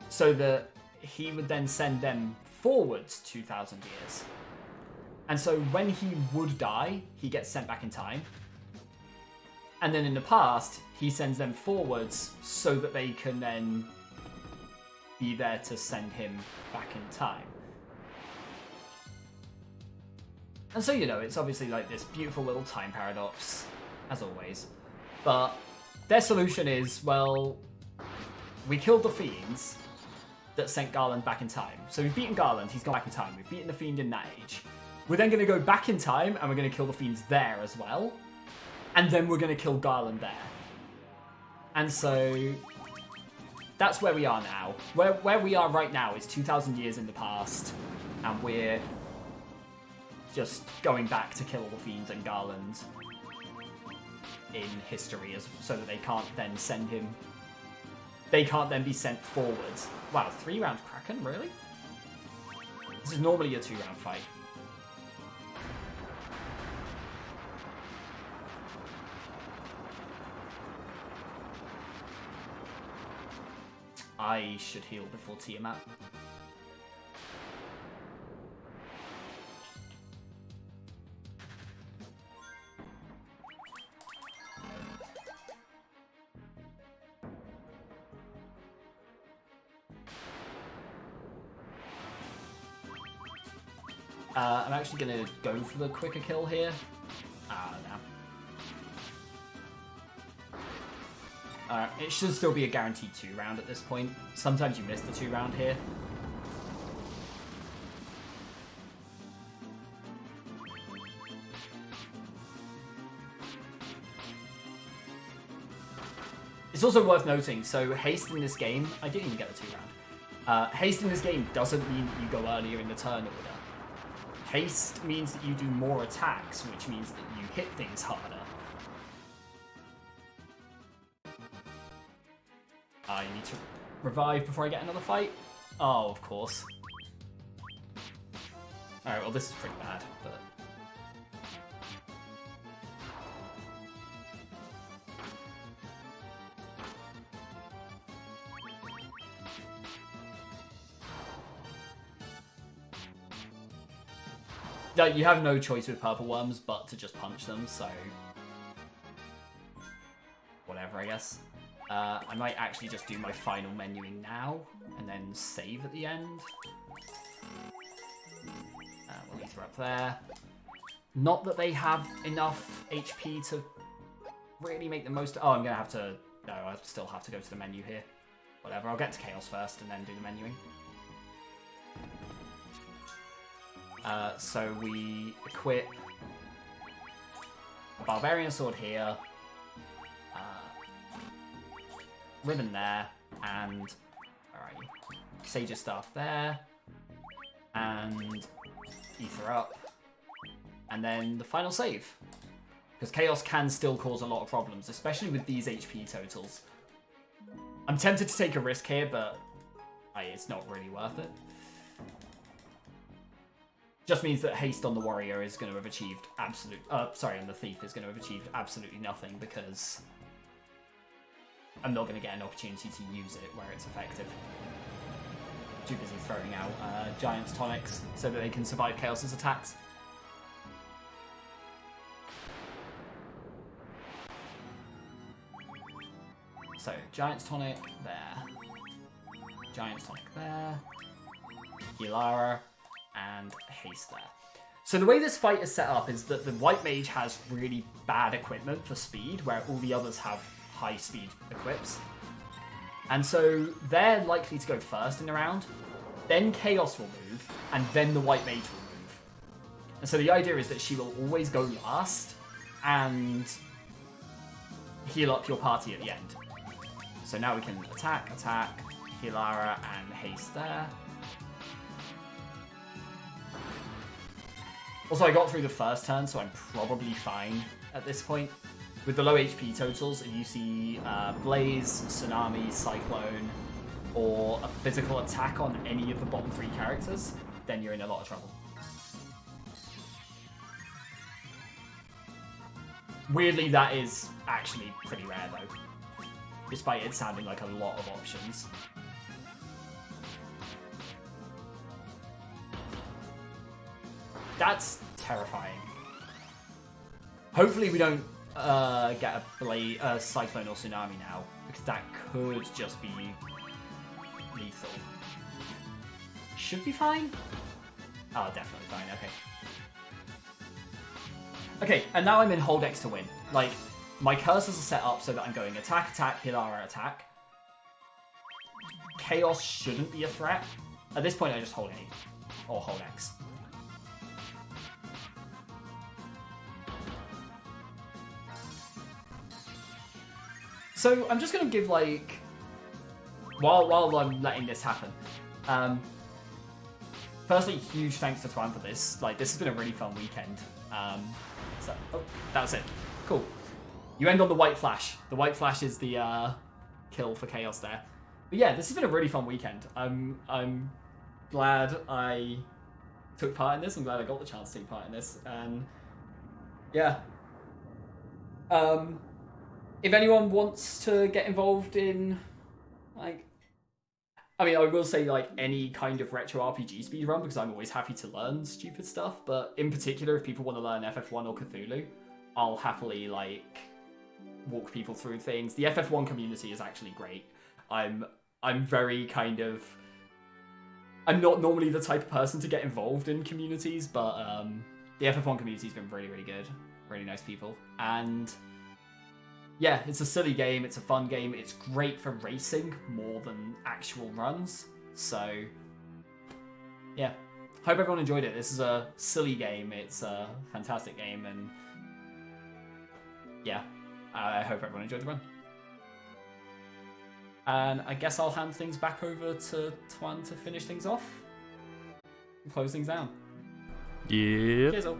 so that he would then send them forwards 2,000 years. And so when he would die, he gets sent back in time. And then in the past, he sends them forwards so that they can then be there to send him back in time. And so, you know, it's obviously like this beautiful little time paradox, as always. But their solution is, well, we killed the fiends that sent Garland back in time. So we've beaten Garland, he's gone back in time. We've beaten the fiend in that age. We're then going to go back in time and we're going to kill the fiends there as well. And then we're going to kill Garland there. And so that's where we are now. Where we are right now is 2,000 years in the past, and we're just going back to kill all the fiends and Garland in history, so that they can't then send him. They can't then be sent forwards. Wow, 3-round Kraken, really? This is normally a 2-round fight. I should heal before Tiamat. I'm actually going to go for the quicker kill here. No. It should still be a guaranteed 2-round at this point. Sometimes you miss the 2-round here. It's also worth noting, so haste in this game, I didn't even get the 2-round. Haste in this game doesn't mean that you go earlier in the turn order. Haste means that you do more attacks, which means that you hit things harder. I need to revive before I get another fight? Oh, of course. Alright, well this is pretty bad, but... You have no choice with purple worms but to just punch them, so... whatever, I guess. I might actually just do my final menuing now, and then save at the end. We'll leave her up there. Not that they have enough HP to really make the most... Oh, I'm going to have to... No, I still have to go to the menu here. Whatever, I'll get to Chaos first and then do the menuing. So we equip a Barbarian Sword here, Ribbon there, and alright, Sage's Staff there, and Ether up, and then the final save. Because Chaos can still cause a lot of problems, especially with these HP totals. I'm tempted to take a risk here, but it's not really worth it. Just means that haste on the warrior is going to have achieved on the thief is going to have achieved absolutely nothing, because I'm not going to get an opportunity to use it where it's effective. Too busy throwing out Giant's tonics so that they can survive Chaos's attacks. So, Giant's Tonic there. Giant's Tonic there. Healara, and Haste there. So the way this fight is set up is that the White Mage has really bad equipment for speed, where all the others have high speed equips. And so they're likely to go first in the round, then Chaos will move, and then the White Mage will move. And so the idea is that she will always go last and heal up your party at the end. So now we can attack, Healara, and Haste there. Also, I got through the first turn, so I'm probably fine at this point. With the low HP totals, if you see Blaze, Tsunami, Cyclone, or a physical attack on any of the bottom 3 characters, then you're in a lot of trouble. Weirdly, that is actually pretty rare, though, despite it sounding like a lot of options. That's terrifying. Hopefully we don't get a Cyclone or Tsunami now, because that could just be lethal. Should be fine? Oh, definitely fine, okay. Okay, and now I'm in hold X to win. Like, my cursors are set up so that I'm going attack, Healara, attack. Chaos shouldn't be a threat. At this point, I just hold A, or hold X. So I'm just going to give, like, while I'm letting this happen, firstly, huge thanks to Twan for this. Like, this has been a really fun weekend. So, oh, that was it. Cool. You end on the White Flash. The White Flash is the kill for Chaos there. But yeah, this has been a really fun weekend. I'm glad I took part in this. I'm glad I got the chance to take part in this. And yeah. If anyone wants to get involved in, like, I mean, I will say, like, any kind of retro RPG speedrun, because I'm always happy to learn stupid stuff, but in particular, if people want to learn FF1 or Cthulhu, I'll happily, like, walk people through things. The FF1 community is actually great. I'm very kind of... I'm not normally the type of person to get involved in communities, but the FF1 community's been really, really good. Really nice people. And yeah, it's a silly game, it's a fun game, it's great for racing more than actual runs. So yeah, hope everyone enjoyed it. This is a silly game, it's a fantastic game, and yeah, I hope everyone enjoyed the run. And I guess I'll hand things back over to Twan to finish things off and close things down. Yeah. Cheers all.